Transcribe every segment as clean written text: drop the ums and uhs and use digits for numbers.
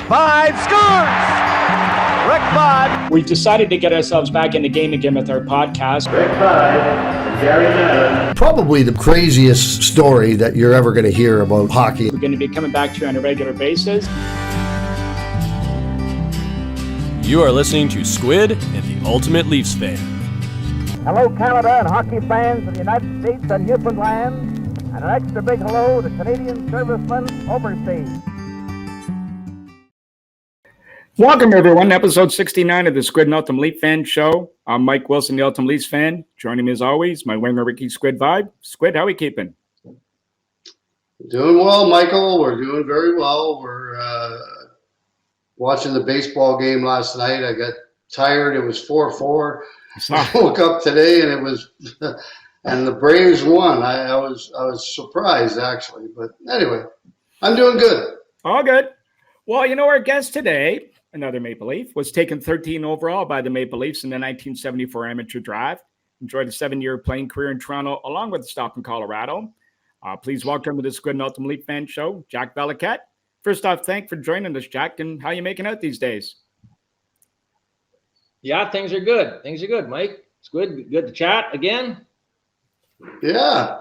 5 scores! Rick Vaughn. We've decided to get ourselves back in the game again with our podcast. Rick Vaughn and Gary Madden. Probably the craziest story that you're ever going to hear about hockey. We're going to be coming back to you on a regular basis. You are listening to Squid and the Ultimate Leafs Fan. Hello, Canada and hockey fans of the United States and Newfoundland, and an extra big hello to Canadian servicemen overseas. Welcome, everyone, to episode 69 of the Squid and Ultimate Leaf Fan Show. I'm Mike Wilson, the Ultimate Leafs fan. Joining me, as always, my winger, Ricky Squid Vibe. Squid, how are we keeping? Doing well, Michael. We're doing very well. We're watching the baseball game last night. I got tired. It was 4-4. I woke up today and it was, and the Braves won. I was surprised, actually. But anyway, I'm doing good. All good. Well, you know, our guest today, another Maple Leaf, was taken 13 overall by the Maple Leafs in the 1974 amateur draft. Enjoyed a 7-year playing career in Toronto, along with a stop in Colorado. Please welcome to the Squid and Ultimate Leaf Fan Show, Jack Valiquette. First off, thanks for joining us, Jack, and how you making out these days? Yeah, things are good. Things are good, Mike. It's good. Good to chat again. Yeah.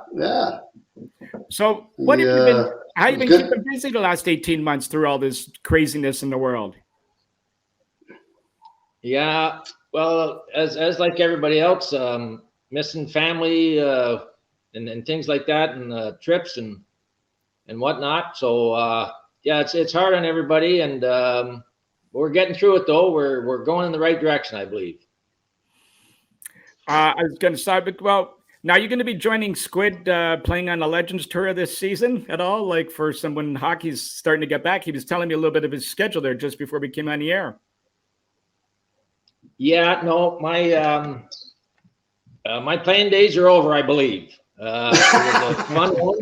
So what have you been, how have you been keeping busy the last 18 months through all this craziness in the world? Yeah, well, as like everybody else, missing family and things like that, and trips and whatnot. So yeah, it's hard on everybody, and we're getting through it though. We're going in the right direction, I believe. I was going to start, but well, now you're going to be joining Squid playing on the Legends Tour this season at all? Like for someone hockey's starting to get back, he was telling me a little bit of his schedule there just before we came on the air. Yeah, no, my my playing days are over, I believe. It was a fun one.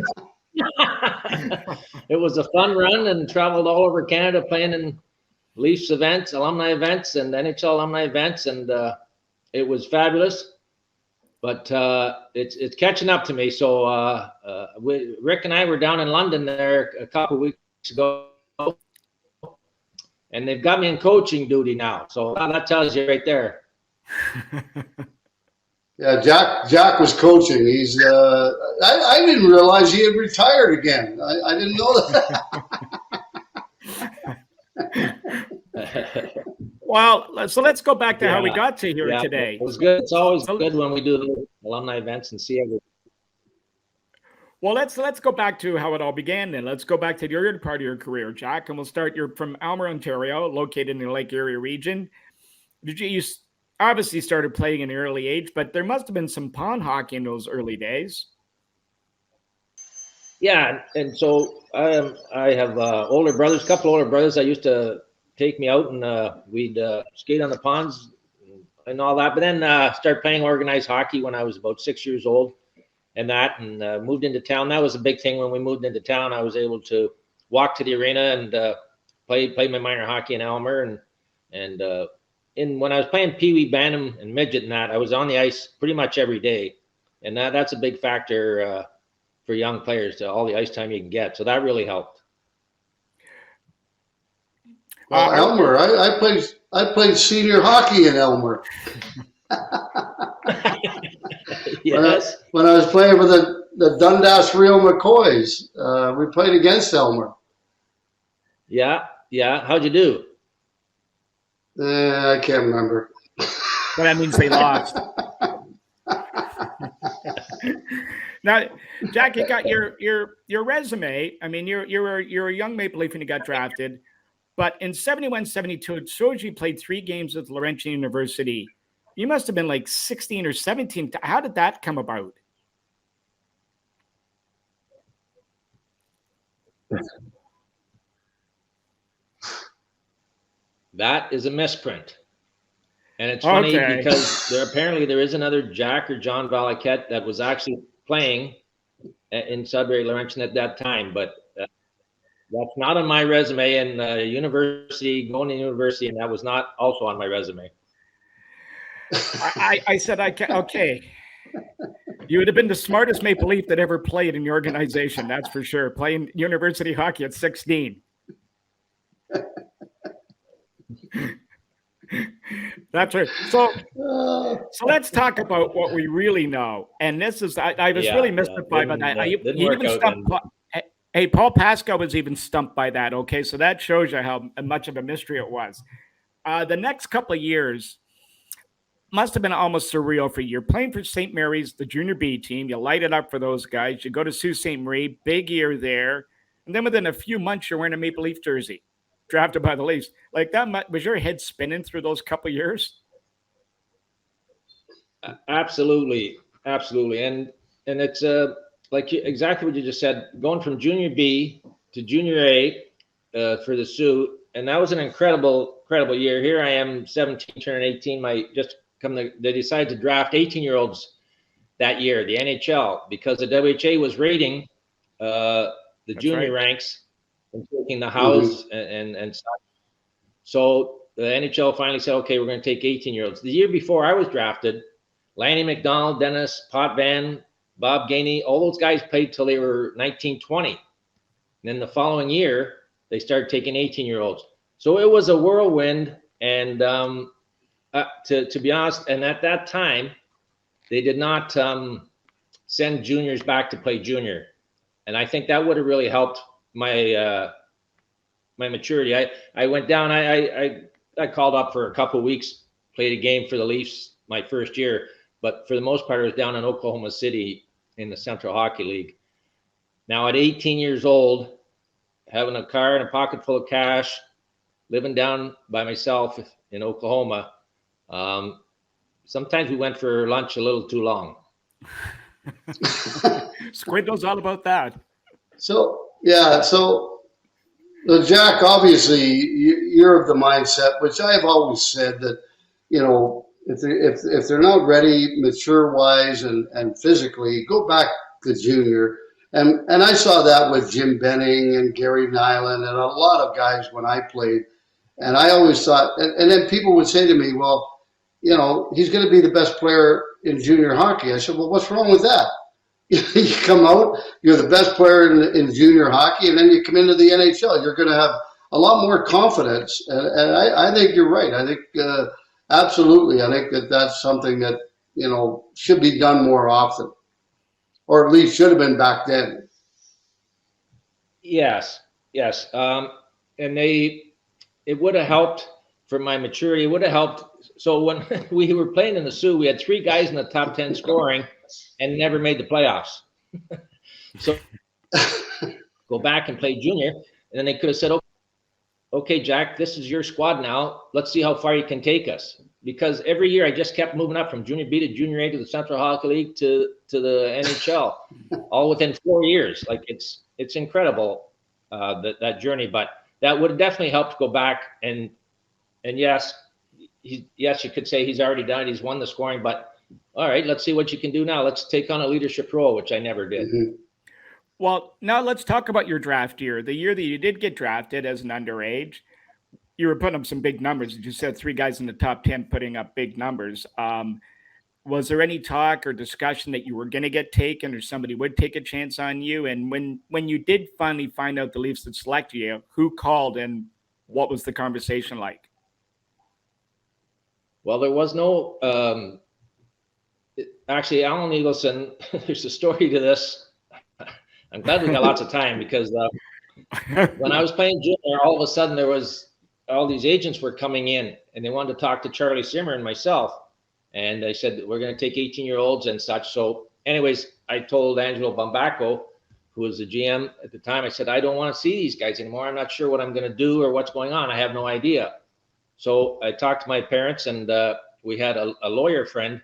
It was a fun run, and traveled all over Canada playing in Leafs events, alumni events, and NHL alumni events, and it was fabulous. But it's catching up to me. So Rick and I were down in London there a couple of weeks ago. And they've got me in coaching duty now. So that tells you right there. Yeah, Jack was coaching. He's I didn't realize he had retired again. I didn't know that. Well, so let's go back to how we got to here today. It was good. It's always good when we do the alumni events and see everything. Well, let's go back to how it all began then. Let's go back to the early part of your career, Jack, and we'll start. You're from Aylmer, Ontario, located in the Lake Erie region. You obviously started playing in an early age, but there must have been some pond hockey in those early days. Yeah, and so I have older brothers, a couple older brothers that used to take me out, and we'd skate on the ponds and all that. But then started playing organized hockey when I was about 6 years old. And moved into town. That was a big thing when we moved into town. I was able to walk to the arena and play my minor hockey in Aylmer. And when I was playing Pee Wee, Bantam, and Midget and that, I was on the ice pretty much every day. And that's a big factor for young players, to all the ice time you can get. So that really helped. Well, Aylmer, I played senior hockey in Aylmer. Yes. When I was playing for the Dundas Real McCoys, we played against Aylmer. Yeah. How'd you do? I can't remember. Well, that means they lost. Now, Jack, you got your resume. I mean, you're a young Maple Leaf when you got drafted, but in 71-72, it shows you played 3 games with Laurentian University. You must have been like 16 or 17. How did that come about? That is a misprint. And it's funny because there is another Jack or John Valiquette that was actually playing in Sudbury Laurentian at that time. But that's not on my resume, and going to university, and that was not also on my resume. I said, okay. You would have been the smartest Maple Leaf that ever played in the organization, that's for sure. Playing university hockey at 16. That's right. So let's talk about what we really know. And this is, I was really mystified by that. Didn't You work even out stumped, hey, Paul Pascal was even stumped by that. Okay. So that shows you how much of a mystery it was. The next couple of years must have been almost surreal for you. You're playing for St. Mary's, the junior B team. You light it up for those guys. You go to Sault Ste. Marie, big year there. And then within a few months, you're wearing a Maple Leaf jersey, drafted by the Leafs. Like that, was your head spinning through those couple of years? Absolutely. And it's like exactly what you just said, going from junior B to junior A for the Sioux. And that was an incredible year. Here I am, 17, turning 18. They decided to draft 18-year-olds that year, the NHL, because the WHA was rating the junior ranks and taking the house and stuff. So the NHL finally said, okay, we're going to take 18-year-olds. The year before I was drafted, Lanny McDonald, Dennis Potvin, Bob Gainey, all those guys played till they were 19, 20. And then the following year, they started taking 18-year-olds. So it was a whirlwind. And to be honest, and at that time, they did not send juniors back to play junior. And I think that would have really helped my my maturity. I went down, I called up for a couple of weeks, played a game for the Leafs my first year, but for the most part, I was down in Oklahoma City in the Central Hockey League. Now at 18 years old, having a car and a pocket full of cash, living down by myself in Oklahoma, sometimes we went for lunch a little too long. Squid knows all about that. So Jack, obviously you're of the mindset, which I have always said that, if they're not ready, mature wise and physically, go back to junior. And I saw that with Jim Benning and Gary Nyland and a lot of guys when I played. And I always thought, and then people would say to me, well, he's going to be the best player in junior hockey. I said, well, what's wrong with that? You come out, you're the best player in junior hockey, and then you come into the NHL. You're going to have a lot more confidence. And I think you're right. I think absolutely. I think that's something that, should be done more often, or at least should have been back then. Yes. And it would have helped for my maturity. It would have helped. So when we were playing in the Sioux, we had 3 guys in the top 10 scoring and never made the playoffs. So go back and play junior. And then they could have said, okay, Jack, this is your squad now. Let's see how far you can take us. Because every year I just kept moving up from junior B to junior A to the Central Hockey League to the NHL, all within 4 years. Like it's incredible, that journey. But that would have definitely helped go back. And yes, you could say he's already done it. He's won the scoring, but all right, let's see what you can do now. Let's take on a leadership role, which I never did. Mm-hmm. Well, now let's talk about your draft year. The year that you did get drafted as an underage, you were putting up some big numbers. You said 3 guys in the top 10 putting up big numbers. Was there any talk or discussion that you were going to get taken or somebody would take a chance on you? And when you did finally find out the Leafs had selected you, who called and what was the conversation like? Well, there was no actually, Alan Eagleson, there's a story to this. I'm glad we got lots of time because when I was playing junior, all of a sudden there was all these agents were coming in and they wanted to talk to Charlie Simmer and myself. And they said, we're going to take 18-year-olds and such. So anyways, I told Angelo Bambaco, who was the GM at the time, I said, I don't want to see these guys anymore. I'm not sure what I'm going to do or what's going on. I have no idea. So I talked to my parents and we had a lawyer friend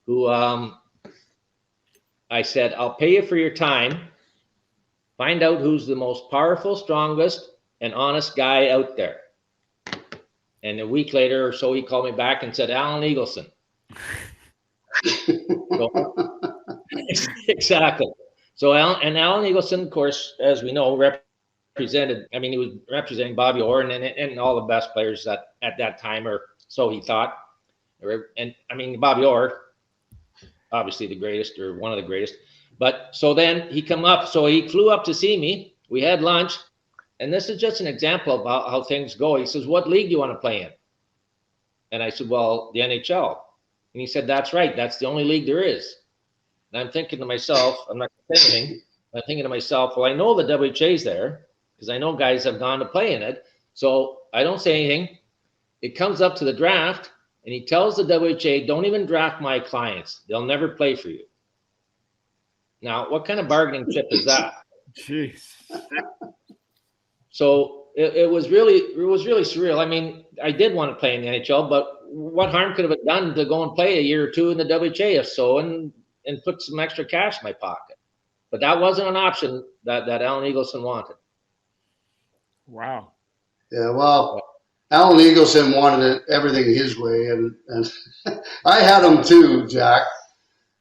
who I said, I'll pay you for your time. Find out who's the most powerful, strongest, and honest guy out there. And a week later or so, he called me back and said, Alan Eagleson. Exactly. So Alan Eagleson, of course, as we know, he was representing Bobby Orr and all the best players at that time, or so he thought. And I mean, Bobby Orr, obviously the greatest or one of the greatest. But so then he come up, so he flew up to see me. We had lunch. And this is just an example of how things go. He says, what league do you want to play in? And I said, well, the NHL. And he said, that's right. That's the only league there is. And I'm thinking to myself, I'm not going to say anything. I'm thinking to myself, well, I know the WHA's there because I know guys have gone to play in it. So I don't say anything. It comes up to the draft, and he tells the WHA, don't even draft my clients. They'll never play for you. Now, what kind of bargaining chip is that? Jeez. So it was really surreal. I mean, I did want to play in the NHL, but what harm could have it done to go and play a year or two in the WHA if so, and put some extra cash in my pocket? But that wasn't an option that Alan Eagleson wanted. Wow. Yeah, well, Alan Eagleson wanted everything his way, and I had him too, Jack.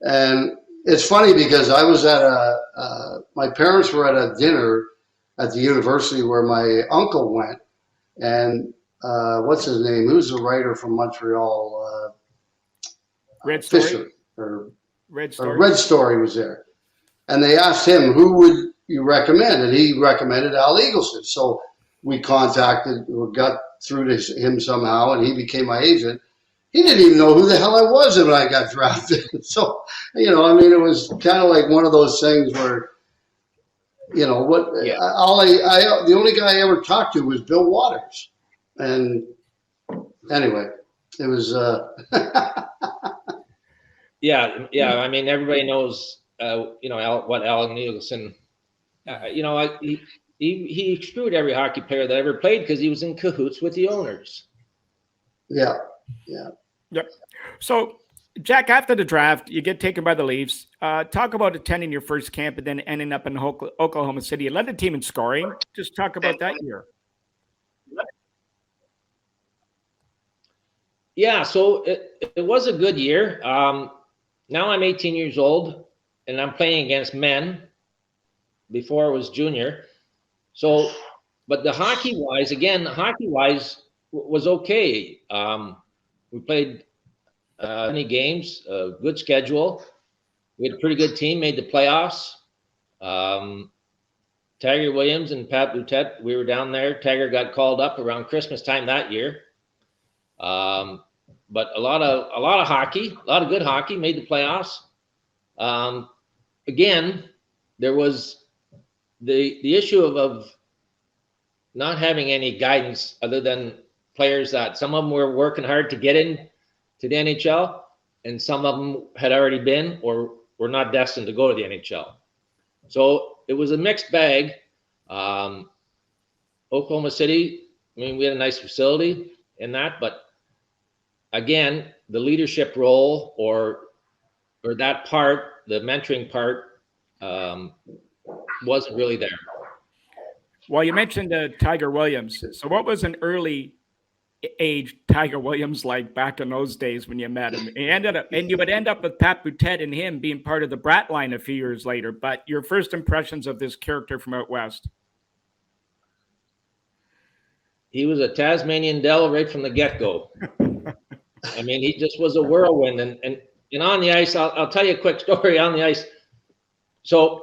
And it's funny because I was at my parents were at a dinner at the university where my uncle went, and what's his name? Who's the writer from Montreal? Red Story. Fisher or Red Story. Red Story was there, and they asked him, who would you recommend? And he recommended Al Eagleson. So we got through to him somehow, and he became my agent. He didn't even know who the hell I was when I got drafted. So, I mean, it was kind of like one of those things where, the only guy I ever talked to was Bill Waters. And anyway, it was, Yeah. I mean, everybody knows, what Alan Eagleson, he screwed every hockey player that ever played because he was in cahoots with the owners. Yeah. Yep. So, Jack, after the draft, you get taken by the Leafs. Talk about attending your first camp and then ending up in Oklahoma City. You led the team in scoring. Just talk about that year. Yeah, so it was a good year. Now I'm 18 years old, and I'm playing against men. Before it was junior. So, but the hockey-wise was okay. We played many games, good schedule. We had a pretty good team, made the playoffs. Tiger Williams and Pat Boutet, we were down there. Tiger got called up around Christmas time that year. But a lot of hockey, a lot of good hockey, made the playoffs. Again, there was the issue of not having any guidance other than players that some of them were working hard to get in to the NHL, and some of them had already been or were not destined to go to the NHL. So it was a mixed bag. Oklahoma City, I mean, we had a nice facility in that, but again, the leadership role or that part, the mentoring part, wasn't really there. Well, you mentioned Tiger Williams. So what was an early age Tiger Williams like back in those days when you met him? And you would end up with Pat Boutet and him being part of the Brat line a few years later. But your first impressions of this character from out west? He was a Tasmanian devil right from the get-go. I mean, he just was a whirlwind. And on the ice, I'll tell you a quick story on the ice. So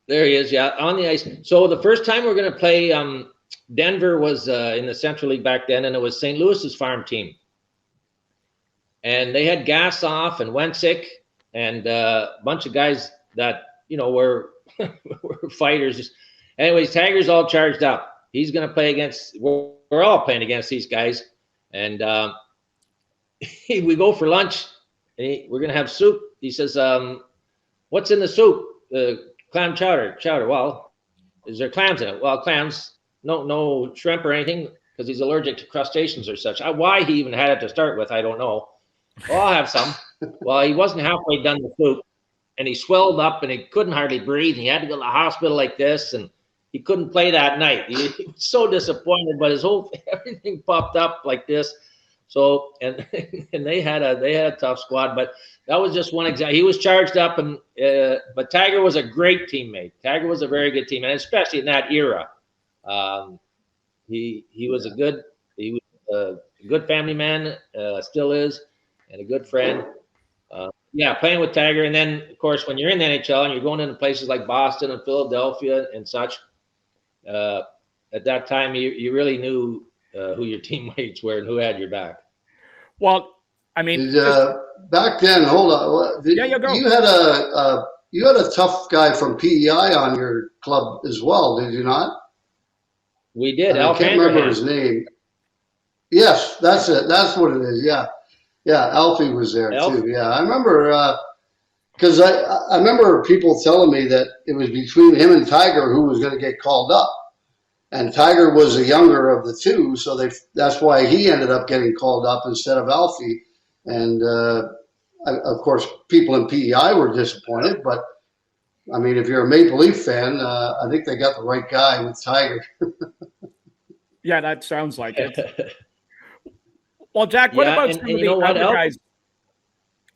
there he is, yeah, on the ice. So the first time we're going to play, Denver was in the Central League back then, and it was St. Louis's farm team. And they had Gassoff and Wensick and a bunch of guys that, were fighters. Anyways, Tiger's all charged up. He's going to play against, we're all playing against these guys. And we go for lunch, and we're going to have soup. He says, what's in the soup? Clam chowder. Well, is there clams in it? Well, clams, no shrimp or anything, because he's allergic to crustaceans or such. Why he even had it to start with, I don't know. Well, I'll have some. Well, he wasn't halfway done the soup, and he swelled up, and he couldn't hardly breathe. He had to go to the hospital like this, and he couldn't play that night. He was so disappointed, but everything popped up like this. So, and they had a tough squad, but that was just one example. He was charged up, and but Tiger was a great teammate. Tiger was a very good teammate, and especially in that era. He was a good family man, still is, and a good friend. Playing with Tiger, and then of course when you're in the NHL and you're going into places like Boston and Philadelphia and such, at that time you really knew who your teammates were and who had your back. Well, I mean, back then, hold on. you go. You had a tough guy from PEI on your club as well, did you not? We did. I can't remember his name. Yes, that's it. That's what it is. Yeah. Alfie was there too. Yeah, I remember because I remember people telling me that it was between him and Tiger who was going to get called up, and Tiger was the younger of the two, so that's why he ended up getting called up instead of Alfie. And of course, people in PEI were disappointed, but I mean, if you're a Maple Leaf fan, I think they got the right guy with Tiger. Yeah, that sounds like it. Well, Jack, what about some of the other guys?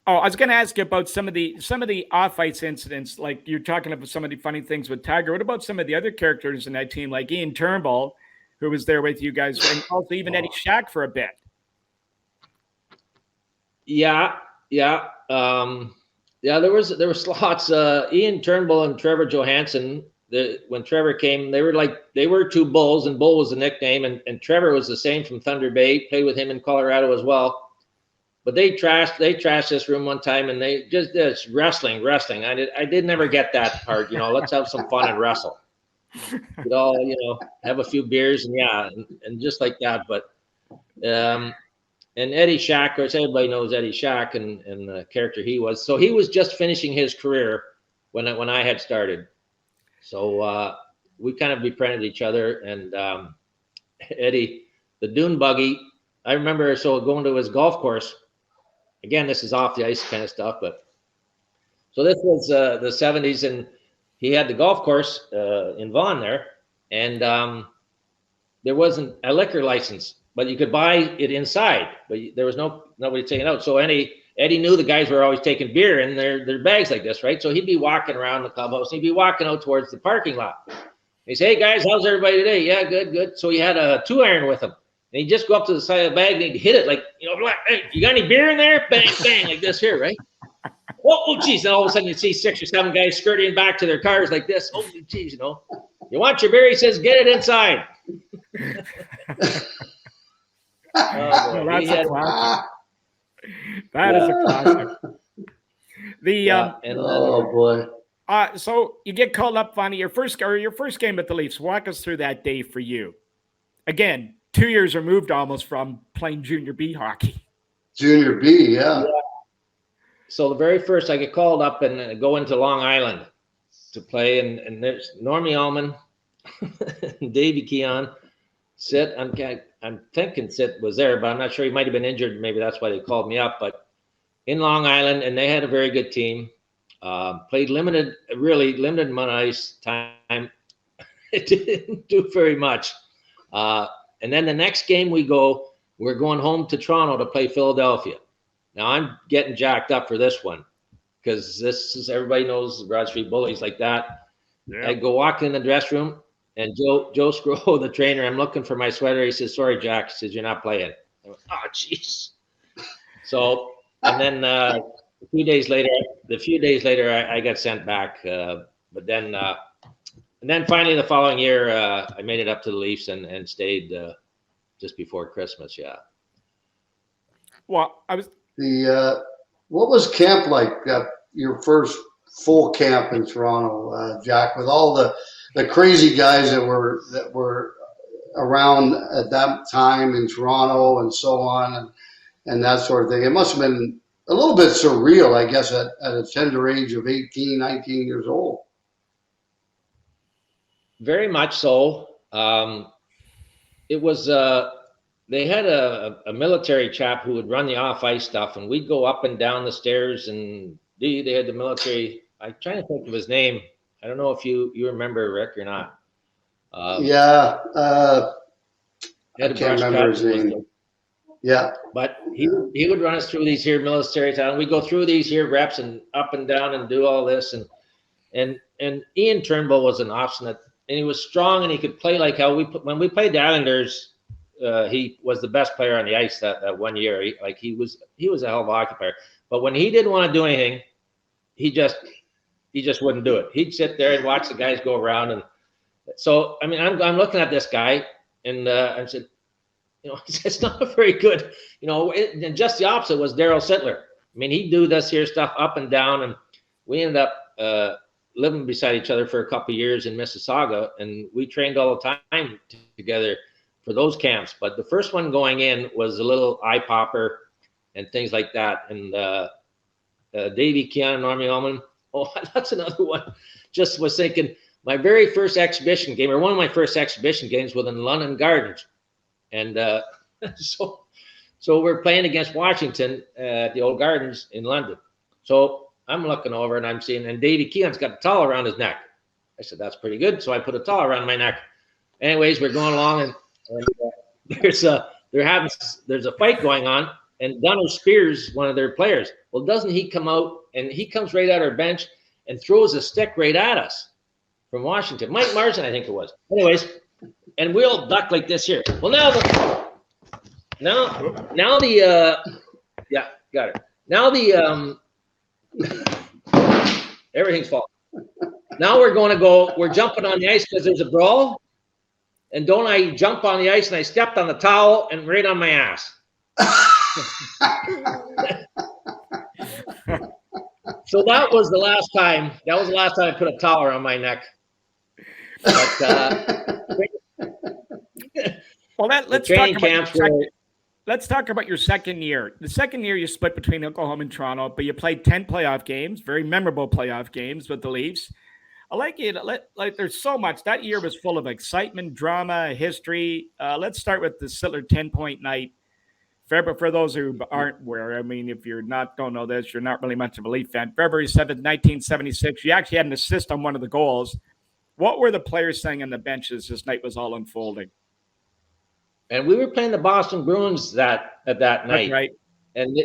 Oh, I was going to ask you about some of the off-ice incidents. Like you're talking about some of the funny things with Tiger. What about some of the other characters in that team, like Ian Turnbull, who was there with you guys, and also even Eddie Shack for a bit? Yeah. There was lots. Ian Turnbull and Trevor Johansson. When Trevor came, they were two bulls, and Bull was the nickname, and Trevor was the same from Thunder Bay. Played with him in Colorado as well. But they trashed this room one time, and they just did wrestling. I did never get that part. Let's have some fun and wrestle. We'd all have a few beers and just like that. But and Eddie Shack, of course, everybody knows Eddie Shack and the character he was. So he was just finishing his career when I had started. So we kind of befriended each other. And Eddie, the dune buggy, I remember going to his golf course. Again, this is off the ice kind of stuff. But so this was the 70s, and he had the golf course in Vaughan there. And there wasn't a liquor license, but you could buy it inside. But there was nobody taking it out. So Eddie knew the guys were always taking beer in their bags like this, right? So he'd be walking around the clubhouse. And he'd be walking out towards the parking lot. He'd say, "Hey guys, how's everybody today?" "Yeah, good." So he had a 2-iron with him, and he'd just go up to the side of the bag and he'd hit it like, "Hey, you got any beer in there?" Bang, bang, like this here, right? Oh, geez! And all of a sudden you see 6 or 7 guys skirting back to their cars like this. Oh, geez, you want your beer? He says, "Get it inside." That's a classic. That is a classic. Oh boy. So you get called up on your first game with the Leafs. Walk us through that day for you. Again, 2 years removed almost from playing Junior B hockey. Junior B, yeah. So the very first, I get called up and go into Long Island to play, and there's Normie Allman, Davey Keon, Sitt. I'm thinking Sitt was there, but I'm not sure. He might have been injured. Maybe that's why they called me up. But in Long Island, and they had a very good team. Played really limited amount of ice time. It didn't do very much. And then the next game we're going home to Toronto to play Philadelphia. Now I'm getting jacked up for this one because everybody knows the Broad Street Bullies like that. Yeah. I go walk in the dressing room, and Joe Scroll, the trainer, I'm looking for my sweater. He says, "Sorry, Jack." He says, "You're not playing." I went, "Oh, jeez." So, and then a few days later, I got sent back. But then, and then finally the following year, I made it up to the Leafs and stayed just before Christmas. Yeah. Well, what was camp like? Your first full camp in Toronto, Jack, with all the crazy guys that were around at that time in Toronto and so on, and that sort of thing. It must have been a little bit surreal, I guess, at a tender age of 18, 19 years old. Very much so. It was they had a military chap who would run the off-ice stuff, and we'd go up and down the stairs, and they had the military. I'm trying to think of his name. I don't know if you remember, Rick, or not. I can't remember his name. Yeah. But he would run us through these here military towns. We go through these here reps and up and down and do all this. And Ian Turnbull was an obstinate, and he was strong, and he could play like hell. When we played the Islanders, he was the best player on the ice that 1 year. He was a hell of a hockey player. But when he didn't want to do anything, he just wouldn't do it. He'd sit there and watch the guys go around. And so, I mean, I'm looking at this guy, and I said, it's not a very good, and just the opposite was Darryl Sittler. I mean, he'd do this here stuff up and down, and we ended up living beside each other for a couple of years in Mississauga, and we trained all the time together for those camps. But the first one going in was a little eye popper and things like that. And Davey Keon, Normie Ullman, that's another one. Just was thinking, my very first exhibition game, or one of my first exhibition games, was in London Gardens. And so we're playing against Washington at the Old Gardens in London. So I'm looking over and I'm seeing, and Davey Keon's got a towel around his neck. I said, that's pretty good. So I put a towel around my neck. Anyways, we're going along, and there's a fight going on, and Dunner spears one of their players. Well, doesn't he come out, and he comes right at our bench and throws a stick right at us from Washington. Mike Marsden, I think it was. Anyways, and we'll duck like this here. Well, now everything's falling. Now we're jumping on the ice because there's a brawl. And don't I jump on the ice and I stepped on the towel and right on my ass. So that was the last time I put a towel around my neck. But, well, let's talk about your second year. The second year you split between Oklahoma and Toronto, but you played 10 playoff games, very memorable playoff games with the Leafs. I like it. There's so much. That year was full of excitement, drama, history. Let's start with the Sittler 10-point night. For those who aren't aware, I mean, if don't know this, you're not really much of a Leaf fan. February 7th, 1976, you actually had an assist on one of the goals. What were the players saying on the benches this night was all unfolding? And we were playing the Boston Bruins that night. That's right. And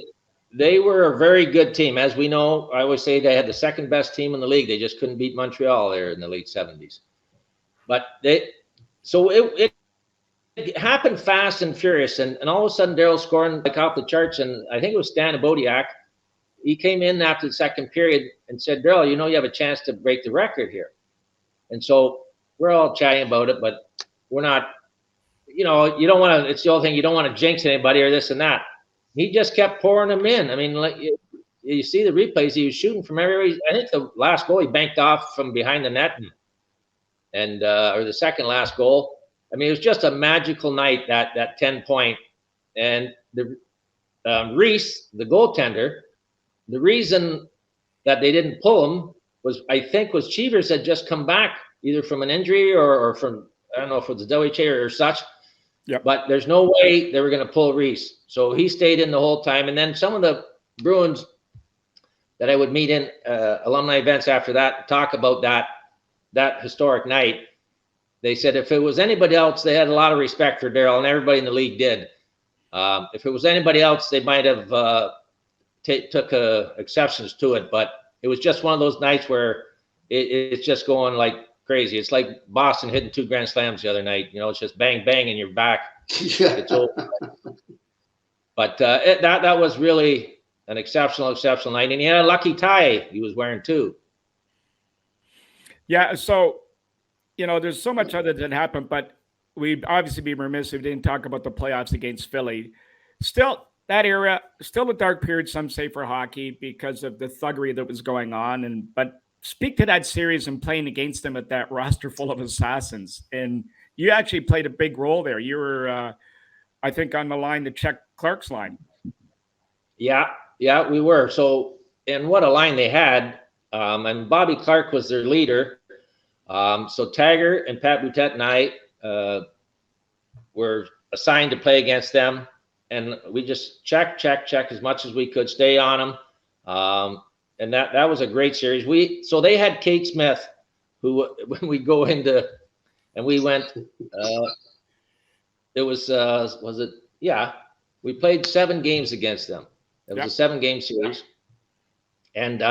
they were a very good team. As we know, I always say they had the second best team in the league. They just couldn't beat Montreal there in the late 70s. But it happened fast and furious. And all of a sudden, Darryl scoring like off the charts. And I think it was Stan Abodiak. He came in after the second period and said, Darryl, you have a chance to break the record here. And so we're all chatting about it, but we're not, you don't want to, it's the old thing, you don't want to jinx anybody or this and that. He just kept pouring them in. I mean, like you see the replays, he was shooting from everywhere. I think the last goal he banked off from behind the net, and or the second last goal. I mean, it was just a magical night, that 10-point. And the Reese, the goaltender, the reason that they didn't pull him was Cheevers had just come back either from an injury or from, I don't know if it was a WHA or such. Yep. But there's no way they were going to pull Reese. So he stayed in the whole time. And then some of the Bruins that I would meet in alumni events after that talk about that historic night. They said if it was anybody else, they had a lot of respect for Darryl, and everybody in the league did. If it was anybody else, they might have took exceptions to it. But it was just one of those nights where it's just going like crazy. It's like Boston hitting 2 grand slams the other night. It's just bang, bang, and you're back. Yeah. It's over. But that was really an exceptional night. And he had a lucky tie he was wearing too. Yeah, so, there's so much other that happened, but we'd obviously be remiss if we didn't talk about the playoffs against Philly. Still, that era, still a dark period, some say, for hockey because of the thuggery that was going on. But speak to that series and playing against them with that roster full of assassins. And you actually played a big role there. You were, I think, on the line to check Clark's line. Yeah, we were. So, and what a line they had. And Bobby Clark was their leader. So Taggart and Pat Boutette and I were assigned to play against them. And we just check as much as we could, stay on them. And that was a great series. So they had Kate Smith, who when we go into, and we went, it was it? Yeah, we played 7 games against them. It was a 7-game series. And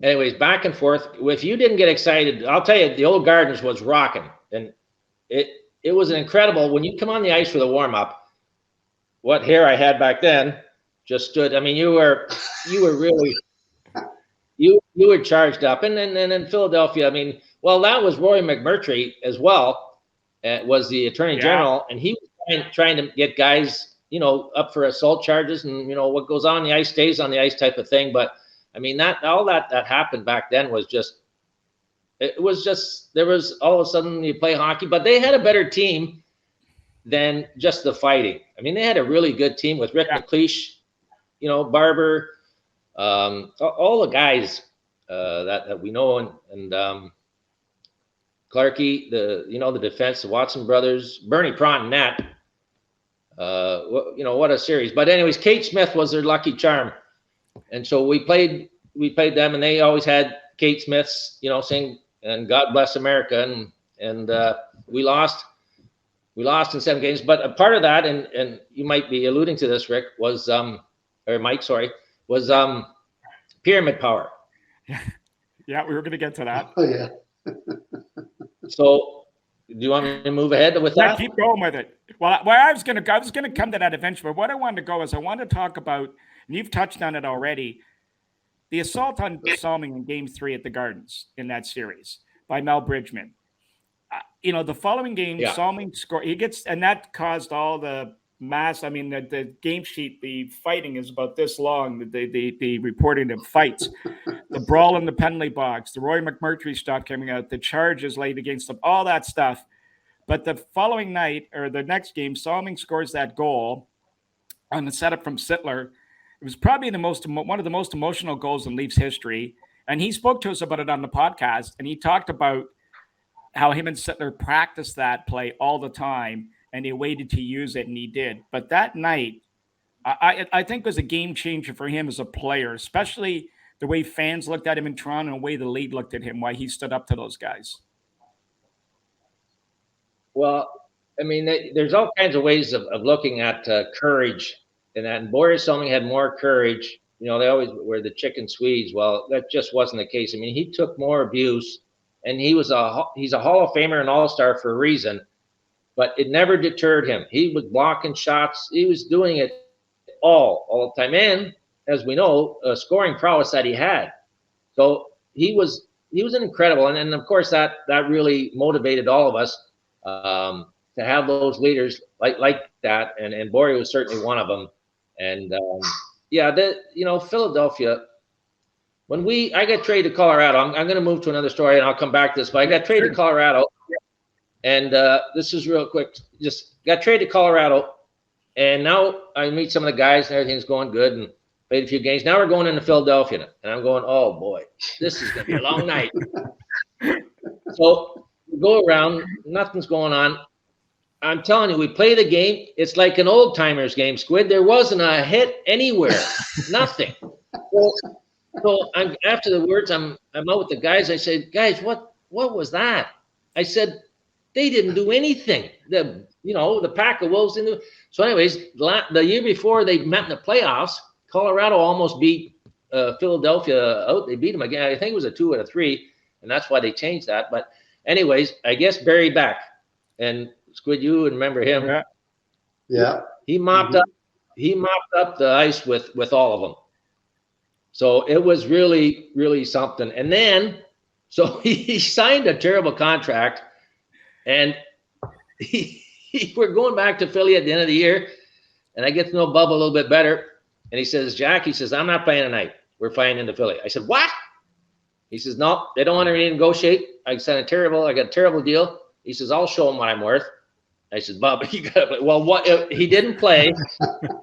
anyways, back and forth. If you didn't get excited, I'll tell you, the Old Gardens was rocking. And it was an incredible, when you come on the ice for the warm-up, what hair I had back then just stood. I mean, you were really, you were charged up. And then in Philadelphia, I mean, well, that was Roy McMurtry as well, was the Attorney General, and he was trying to get guys, up for assault charges, and what goes on the ice stays on the ice type of thing. But I mean, that happened back then was just, there was all of a sudden you play hockey, but they had a better team than just the fighting. I mean, they had a really good team with Rick McLeish, Barber, all the guys that we know, and Clarkey, the defense, the Watson brothers, Bernie Pront and Nat. What a series. But anyways, Kate Smith was their lucky charm, and so we played them, and they always had Kate Smith's, sing and God Bless America, and we lost in 7 games. But a part of that, and you might be alluding to this, Rick, was or Mike, sorry, was pyramid power. Yeah, we were going to get to that. Oh yeah. So, do you want me to move ahead with that? Keep going with it. Well, where I was going to come to that eventually. But what I wanted to go is I wanted to talk about, and you've touched on it already, the assault on Salming in Game 3 at the Gardens in that series by Mel Bridgman. The following game, Salming scored. And that caused all the mass. I mean, the game sheet, the fighting is about this long. The reporting of fights, the brawl in the penalty box, the Roy McMurtry stuff coming out, the charges laid against them, all that stuff. But the following night, or the next game, Salming scores that goal on the setup from Sittler. It was probably one of the most emotional goals in Leafs history. And he spoke to us about it on the podcast, and he talked about how him and Sittler practiced that play all the time, and they waited to use it, and he did. But that night, I think was a game changer for him as a player, especially the way fans looked at him in Toronto and the way the league looked at him, why he stood up to those guys. Well, I mean, there's all kinds of ways of looking at courage, and Boris Salming had more courage. They always were the chicken Swedes. Well, that just wasn't the case. I mean, he took more abuse, and he's a Hall of Famer and All-Star for a reason, but it never deterred him. He was blocking shots. He was doing it all the time. And as we know, scoring prowess that he had. So he was incredible. And of course that really motivated all of us to have those leaders like that. And Borey was certainly one of them. And Philadelphia, when I got traded to Colorado, I'm going to move to another story and I'll come back to this, but I got traded to Colorado, and this is real quick. Just got traded to Colorado, and now I meet some of the guys and everything's going good and played a few games. Now we're going into Philadelphia, and I'm going, oh boy, this is going to be a long night. So we go around, nothing's going on. I'm telling you, we play the game. It's like an old timers game, Squid. There wasn't a hit anywhere, nothing. So I'm after the words. I'm out with the guys. I said, guys, what was that? I said, they didn't do anything. The pack of wolves didn't do. So, anyways, the year before they met in the playoffs, Colorado almost beat Philadelphia out. They beat them again. I think it was a 2 out of 3, and that's why they changed that. But, anyways, I guess Barry Beck, and Squid, you would remember him. Yeah. He mopped up. He mopped up the ice with all of them. So it was really, really something. And then, so he signed a terrible contract, and we're going back to Philly at the end of the year, and I get to know Bubba a little bit better. And he says, Jack, he says, I'm not playing tonight. We're flying into Philly. I said, what? He says, no, they don't want to renegotiate. I got a terrible deal. He says, I'll show them what I'm worth. I said, Bubba, you got to play. Well, what? He didn't play.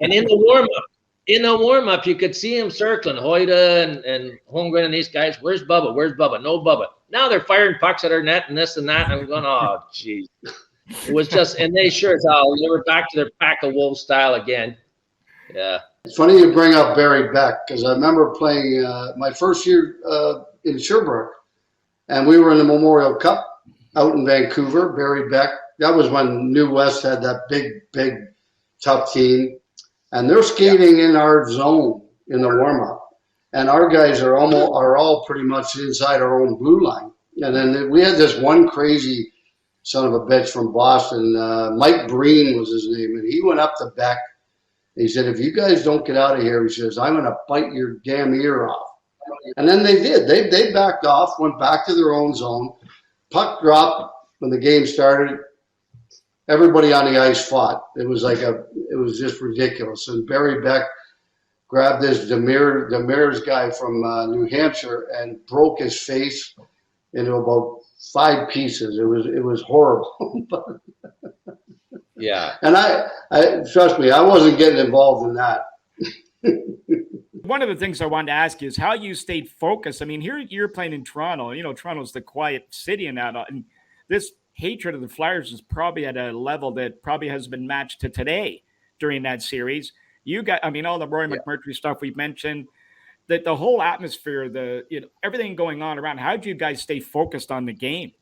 And in the warm-up, you could see him circling Hoyda and Holmgren and these guys. Where's Bubba? Where's Bubba? No Bubba. Now they're firing pucks at our net and this and that. And I'm going, oh, geez. It was just, and they sure as hell, they were back to their pack of wolves style again. Yeah. It's funny you bring up Barry Beck, because I remember playing my first year in Sherbrooke, and we were in the Memorial Cup out in Vancouver. Barry Beck, that was when New West had that big, tough team. And they're skating in our zone in the warm-up, and our guys are all pretty much inside our own blue line. And then we had this one crazy son of a bitch from Boston, Mike Breen was his name, and he went up to Beck. He said, "If you guys don't get out of here," he says, "I'm going to bite your damn ear off." And then they did. They backed off, went back to their own zone. Puck dropped when the game started. everybody on the ice fought. It was just ridiculous. And Barry Beck grabbed this Demir's guy from New Hampshire and broke his face into about 5 pieces. It was horrible. Yeah. And I trust me, I wasn't getting involved in that. One of the things I wanted to ask you is how you stayed focused. I mean, here you're playing in Toronto. You know, Toronto's the quiet city and that. And this hatred of the Flyers is probably at a level that probably has been matched to today during that series. You got, I mean, all the Roy McMurtry stuff we've mentioned, that the whole atmosphere, everything going on around. How did you guys stay focused on the game?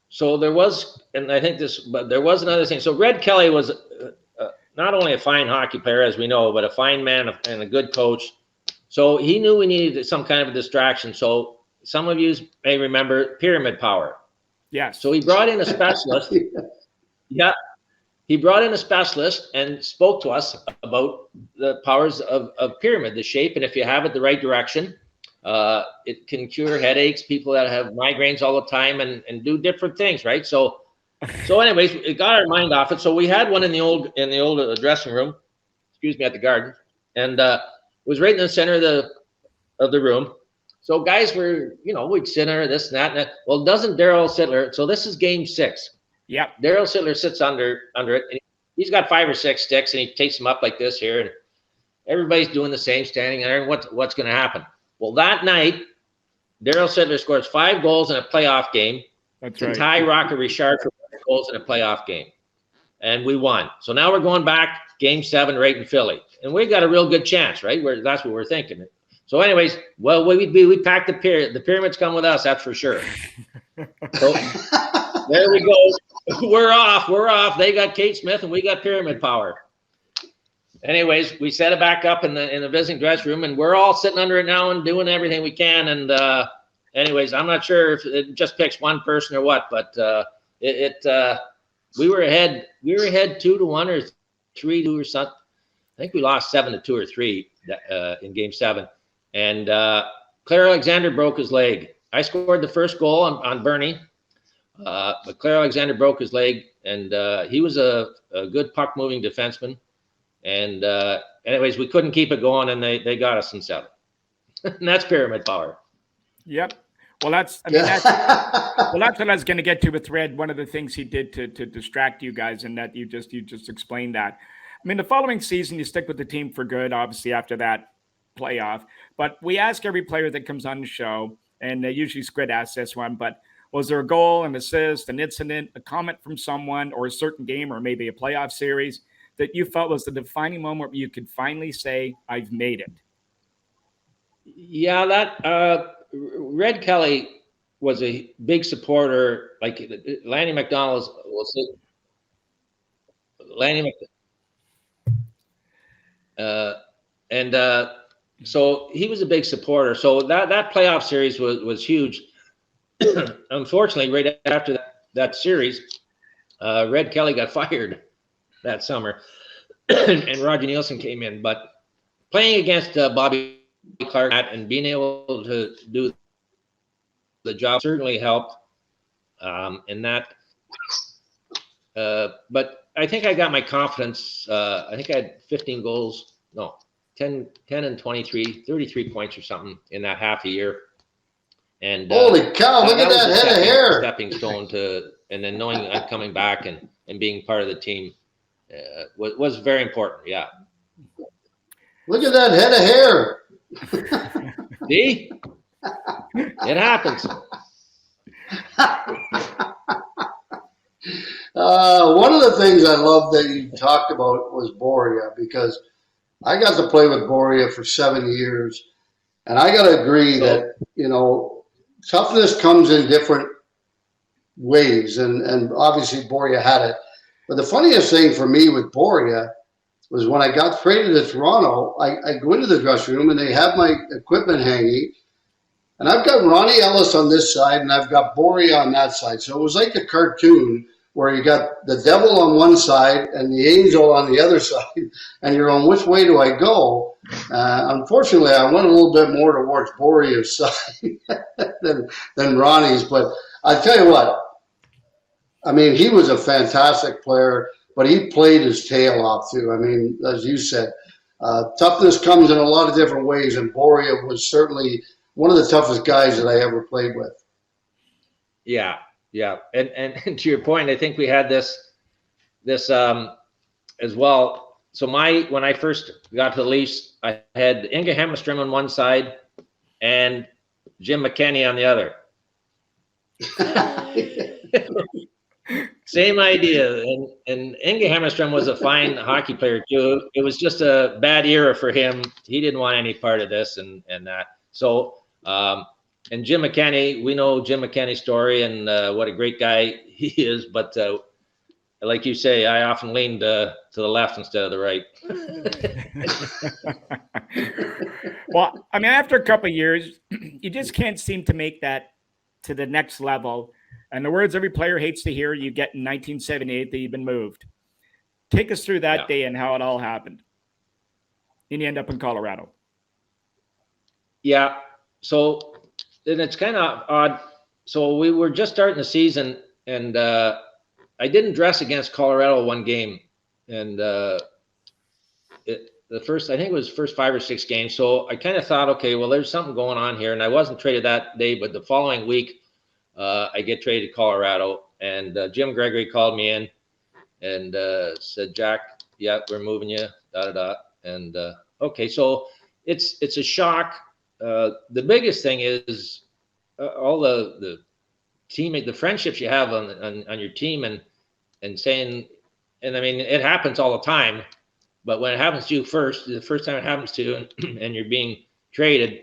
So there was, and I think but there was another thing. So Red Kelly was not only a fine hockey player, as we know, but a fine man and a good coach. So he knew we needed some kind of a distraction. So some of you may remember pyramid power. Yeah. So he brought in a specialist. Yeah. He brought in a specialist and spoke to us about the powers of pyramid, the shape. And if you have it the right direction, it can cure headaches, people that have migraines all the time and do different things, right? So anyways, it got our mind off it. So we had one in the old dressing room, at the Garden. And it was right in the center of the room. So guys were, we'd sit under this and that. And that. Well, doesn't Darryl Sittler, so this is game 6. Yeah. Darryl Sittler sits under it. And he's got 5 or 6 sticks and he takes them up like this here. And everybody's doing the same, standing there. And what's going to happen? Well, that night, Darryl Sittler scores 5 goals in a playoff game. That's to right. tie Rocket Richard for 5 goals in a playoff game. And we won. So now we're going back game 7 right in Philly. And we got a real good chance, right? That's what we're thinking. So anyways, well, we packed the pyramid. The pyramid's come with us, that's for sure. So there we go. We're off. They got Kate Smith and we got pyramid power. Anyways, we set it back up in the visiting dressing room, and we're all sitting under it now and doing everything we can. And anyways, I'm not sure if it just picks one person or what, but we were ahead 2-1 or 3-2 or something. I think we lost 7-2 or 3 in game 7. And Claire Alexander broke his leg. I scored the first goal on Bernie, but Claire Alexander broke his leg, and he was a good puck-moving defenseman. And anyways, we couldn't keep it going, and they got us in 7. And that's pyramid power. Yep. Well, that's what I was going to get to with Red. One of the things he did to distract you guys, and that you just explained that. I mean, the following season, you stick with the team for good, obviously, after that playoff. But we ask every player that comes on the show, and usually Squid asks this one, but was there a goal, an assist, an incident, a comment from someone, or a certain game, or maybe a playoff series that you felt was the defining moment where you could finally say, I've made it? Yeah, that Red Kelly was a big supporter. Like Lanny McDonald will say, so he was a big supporter. So that playoff series was huge. Unfortunately, right after that series, Red Kelly got fired that summer, and Roger Nielsen came in. But playing against Bobby Clark and being able to do the job certainly helped. But I think I got my confidence. I think I had 15 goals. No, 10 and 23, 33 points or something in that half a year. And holy cow, look at that head of hair. Stepping stone and then knowing I'm coming back and being part of the team was very important. Yeah. Look at that head of hair. See? It happens. One of the things I loved that you talked about was Boria, because I got to play with Boria for 7 years, and I got to agree that, toughness comes in different ways, and obviously Boria had it. But the funniest thing for me with Boria was when I got traded to Toronto, I go into the dressing room and they have my equipment hanging, and I've got Ronnie Ellis on this side and I've got Boria on that side. So it was like a cartoon where you got the devil on one side and the angel on the other side, and you're on which way do I go? Unfortunately, I went a little bit more towards Boria's side than Ronnie's. But I tell you what, I mean, he was a fantastic player, but he played his tail off too. I mean, as you said, toughness comes in a lot of different ways, and Boria was certainly one of the toughest guys that I ever played with. Yeah. And to your point, I think we had this as well. So when I first got to the Leafs, I had Inge Hammerstrom on one side and Jim McKenney on the other. Same idea. And Inge Hammerstrom was a fine hockey player too. It was just a bad era for him. He didn't want any part of this and that. So, and Jim McKenney, we know Jim McKenney's story and what a great guy he is. But like you say, I often leaned to the left instead of the right. Well, I mean, after a couple of years, you just can't seem to make that to the next level. And the words every player hates to hear, you get in 1978 that you've been moved. Take us through that day and how it all happened. And you end up in Colorado. Yeah. So, and it's kind of odd. So we were just starting the season, and I didn't dress against Colorado one game. And I think it was first 5 or 6 games. So I kind of thought, okay, well, there's something going on here. And I wasn't traded that day, but the following week, I get traded to Colorado, and Jim Gregory called me in and said, "Jack, yeah, we're moving you." And okay, so it's a shock. The biggest thing is all the teammate, the friendships you have on your team, and saying, and I mean, it happens all the time, but when it happens to you the first time it happens to you, and you're being traded.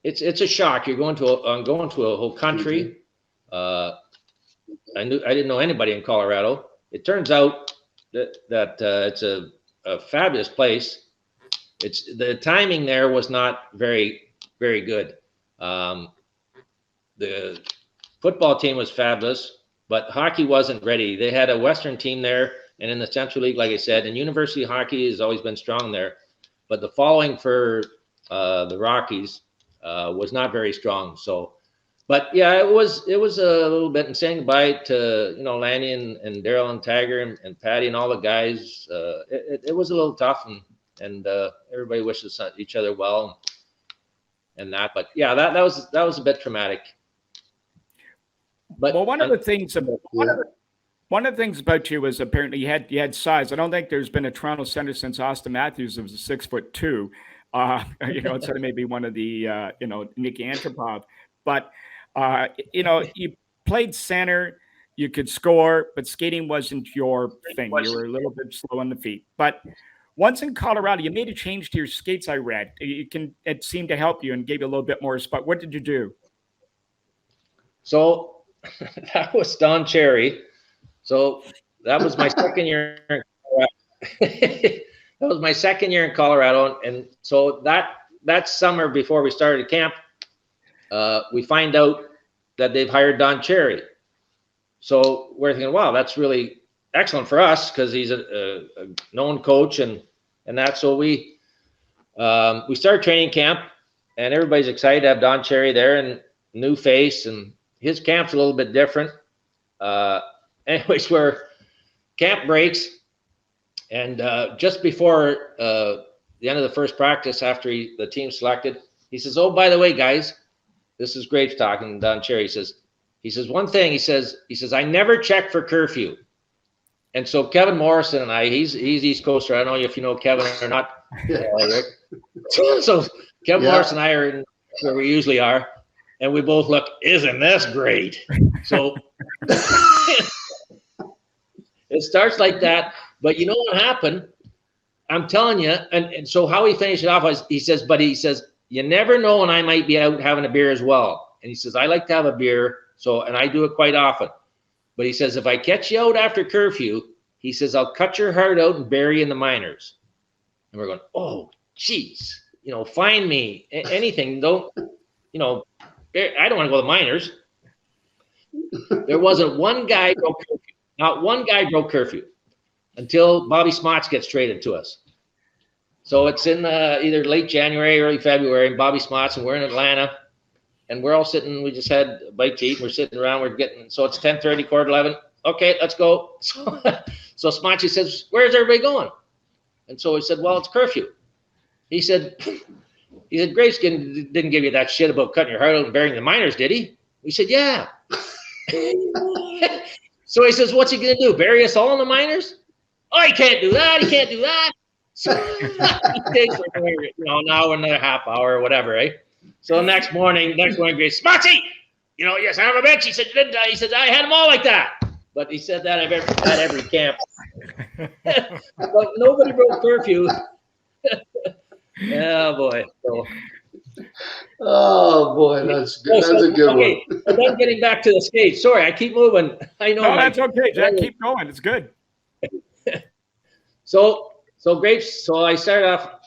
It's a shock. I'm going to a whole country. I didn't know anybody in Colorado. It turns out that it's a fabulous place. The timing there was not very, very good. The football team was fabulous, but hockey wasn't ready. They had a Western team there, and in the Central League, like I said, and university hockey has always been strong there. But the following for the Rockies was not very strong. So, but yeah, it was a little bit, and saying goodbye to, Lanny and Darryl and Tagger and Patty and all the guys. It was a little tough, and everybody wishes each other well and that. But yeah, that was a bit traumatic. But one of the things about you was apparently you had size. I don't think there's been a Toronto center since Austin Matthews was 6'2". Instead of maybe one of the, Nikki Antropov. But, you played center, you could score, but skating wasn't your thing. You were a little bit slow on the feet. But once in Colorado, you made a change to your skates, I read. It seemed to help you and gave you a little bit more spot. What did you do? So that was Don Cherry. So that was my second year in Colorado. That was my second year in Colorado, and so that summer before we started camp, we find out that they've hired Don Cherry. So we're thinking, wow, that's really excellent for us because he's a known coach and that. So we started training camp, and everybody's excited to have Don Cherry there and new face, and his camp's a little bit different. Anyways, where camp breaks. And just before the end of the first practice, after the team selected, he says, "Oh, by the way, guys, this is Graves talking." Don Cherry says one thing. He says, "I never check for curfew." And so Kevin Morrison and I, he's East Coaster. I don't know if you know Kevin or not. So Kevin Morrison and I are in where we usually are, and we both look, "Isn't this great?" So it starts like that. But you know what happened? I'm telling you. And so how he finished it off was, he says, "You never know when I might be out having a beer as well." And he says, "I like to have a beer. And I do it quite often. But he says, if I catch you out after curfew," he says, "I'll cut your heart out and bury you in the minors." And we're going, "Oh, geez, find me anything. Don't, I don't want to go to the minors." There wasn't one guy broke curfew. Not one guy broke curfew until Bobby Smots gets traded to us. So it's in either late January, early February, and Bobby Smots, and we're in Atlanta. and we're all sitting. We just had a bite to eat. We're sitting around. We're getting, so it's 10:30, 11:15. Okay, let's go. So Smachi says, "Where's everybody going?" And so he said, "Well, it's curfew." He said, "Grayskin didn't give you that shit about cutting your heart out and burying the miners, did he?" We said, "Yeah." So he says, "What's he going to do? Bury us all in the miners?" "Oh, he can't do that. He can't do that." So he takes an hour, another half hour, or whatever, right? So next morning, Grace, "Smachi, yes, I have a bench." He said, "You didn't die." He said, "I had them all like that." But he said that at every camp. But nobody broke curfew. Yeah, boy. So, Oh boy, that's good. That's a good one. And then getting back to the skates. Sorry, I keep moving. I know. No, that's okay, Jack. Keep going. It's good. So Grapes. So I started off.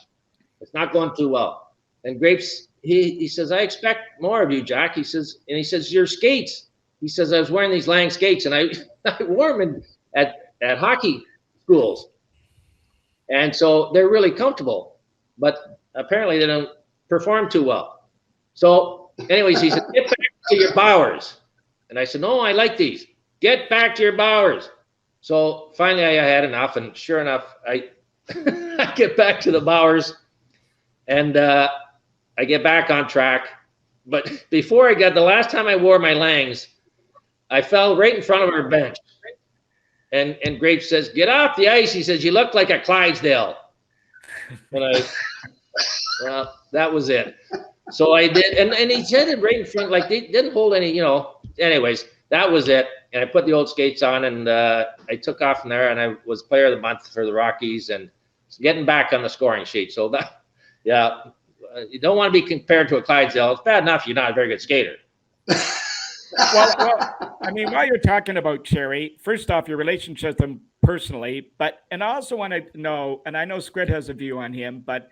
It's not going too well. And Grapes, he says, "I expect more of you, Jack." He says, "Your skates." He says, "I was wearing these Lang skates, and I wore them at hockey schools, and so they're really comfortable. But apparently they don't perform too well." So, anyways, he said, "Get back to your bowers." And I said, "No, I like these. Get back to your bowers." So finally, I had enough, and sure enough, I get back to the bowers, and I get back on track. But before I got, the last time I wore my Langs, I fell right in front of our bench. And Grape says, "Get off the ice." He says, "You look like a Clydesdale." And well, that was it. So I did, and he said it right in front, like they didn't hold any, Anyways, that was it. And I put the old skates on, and I took off from there, and I was player of the month for the Rockies, and getting back on the scoring sheet. So that, yeah, you don't want to be compared to a Clydesdale. It's bad enough you're not a very good skater. Well, I mean, while you're talking about Cherry, first off, your relationship with him personally, and I also want to know, and I know Squid has a view on him, but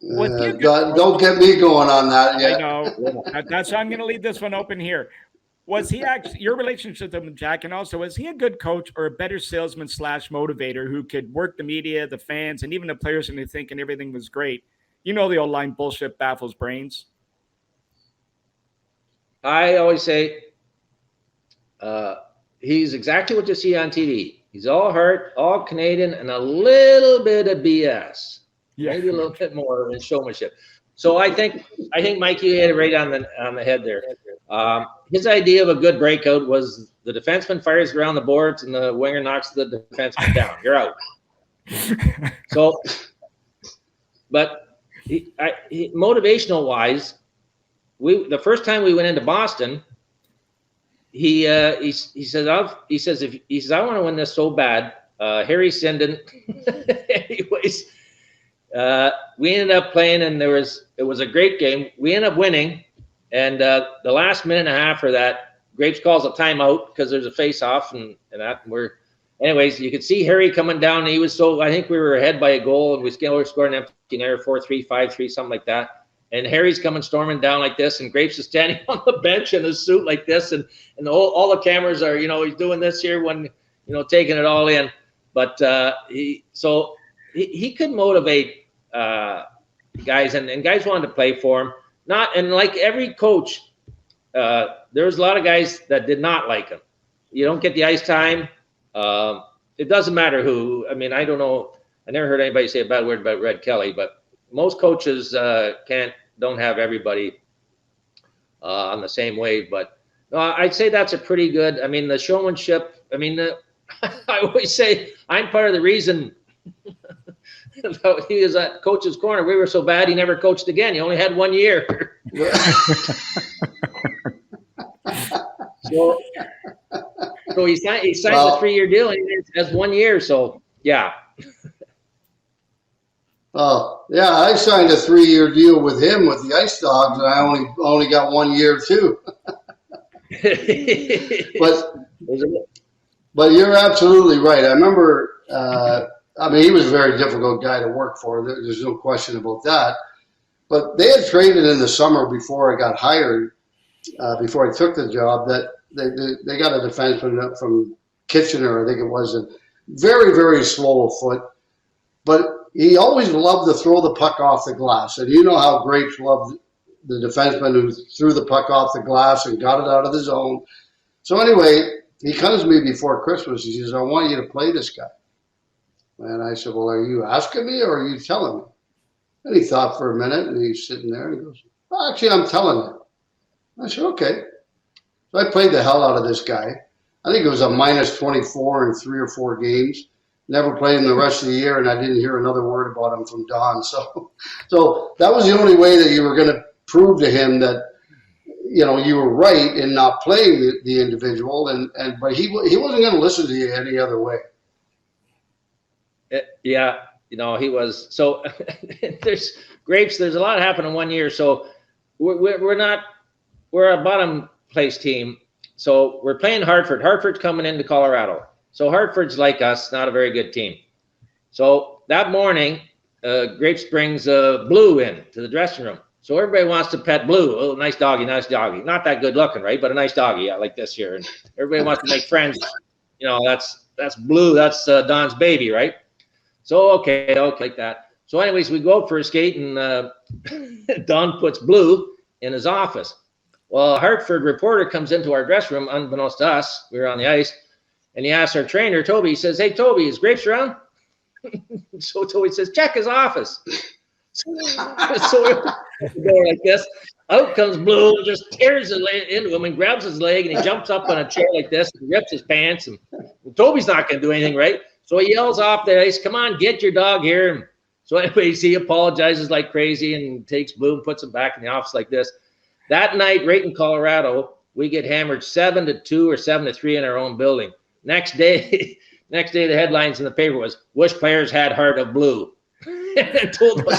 don't get me going on that yet. I know. That's why I'm going to leave this one open here. Was he actually, your relationship with him, Jack, and also, was he a good coach or a better salesman / motivator who could work the media, the fans, and even the players into thinking everything was great? The old line, bullshit baffles brains. I always say he's exactly what you see on TV. He's all heart, all Canadian, and a little bit of BS. Yeah. Maybe a little bit more in showmanship. So I think Mike, you hit it right on the head there. His idea of a good breakout was the defenseman fires around the boards and the winger knocks the defenseman down. You're out. So, but motivational wise, the first time we went into Boston, he says I want to win this so bad. Harry Sinden. Anyways, we ended up playing, and it was a great game. We ended up winning, and the last minute and a half for that, Grapes calls a timeout because there's a face-off, and that anyways, you could see Harry coming down. He was I think we were ahead by a goal, and we were scoring empty net, 4-3, 5-3, something like that. And Harry's coming storming down like this, and Grapes is standing on the bench in his suit like this, and all the cameras are, he's doing this here when, taking it all in. But he could motivate guys, and guys wanted to play for him. And like every coach, there was a lot of guys that did not like him. You don't get the ice time. It doesn't matter who. I mean, I don't know. I never heard anybody say a bad word about Red Kelly, but most coaches don't have everybody on the same wave. But no, I'd say that's a pretty good. I mean, the showmanship. I mean, I always say I'm part of the reason he was at coach's corner. We were so bad he never coached again. He only had 1 year. So he signed a 3-year deal, and he has 1 year. So yeah. Oh yeah, I signed a 3-year deal with him with the Ice Dogs, and I only got 1 year too. But you're absolutely right. I remember. He was a very difficult guy to work for. There's no question about that. But they had traded in the summer before I got hired, before I took the job, that they got a defenseman up from Kitchener, I think it was, and very, very slow of foot. But he always loved to throw the puck off the glass. And you know how Grapes loved the defenseman who threw the puck off the glass and got it out of the zone. So anyway, he comes to me before Christmas. He says, I want you to play this guy. And I said, well, are you asking me or are you telling me? And he thought for a minute, and he's sitting there, and he goes, well, actually, I'm telling you. I said, okay. So I played the hell out of this guy. I think it was a minus 24 in 3 or 4 games. Never played him the rest of the year, and I didn't hear another word about him from Don. So that was the only way that you were going to prove to him that, you know, you were right in not playing the individual, but he wasn't going to listen to you any other way. Yeah, you know, he was. So there's a lot happened in 1 year. So we're a bottom place team. So we're playing Hartford. Hartford's coming into Colorado. So Hartford's like us, not a very good team. So that morning, Grapes brings Blue in to the dressing room. So everybody wants to pet Blue. Oh, nice doggy, nice doggy. Not that good looking, right? But a nice doggy, yeah, like this here. And everybody wants to make friends. You know, that's Blue. That's Don's baby, right? So okay, like that. So anyways, we go out for a skate, and Don puts Blue in his office. Well, a Hartford reporter comes into our dressing room, unbeknownst to us. We were on the ice. And he asks our trainer, Toby, he says, hey, Toby, is Grapes around? So Toby says, check his office. So we go like this. Out comes Blue and just tears into him and grabs his leg, and he jumps up on a chair like this and rips his pants. And Toby's not going to do anything, right? So he yells off the ice, come on, get your dog here. And so anyways, he apologizes like crazy and takes Blue and puts him back in the office like this. That night, right in Colorado, we get hammered 7-2 or 7-3 in our own building. Next day, the headlines in the paper was, wish players had heart of Blue. And told the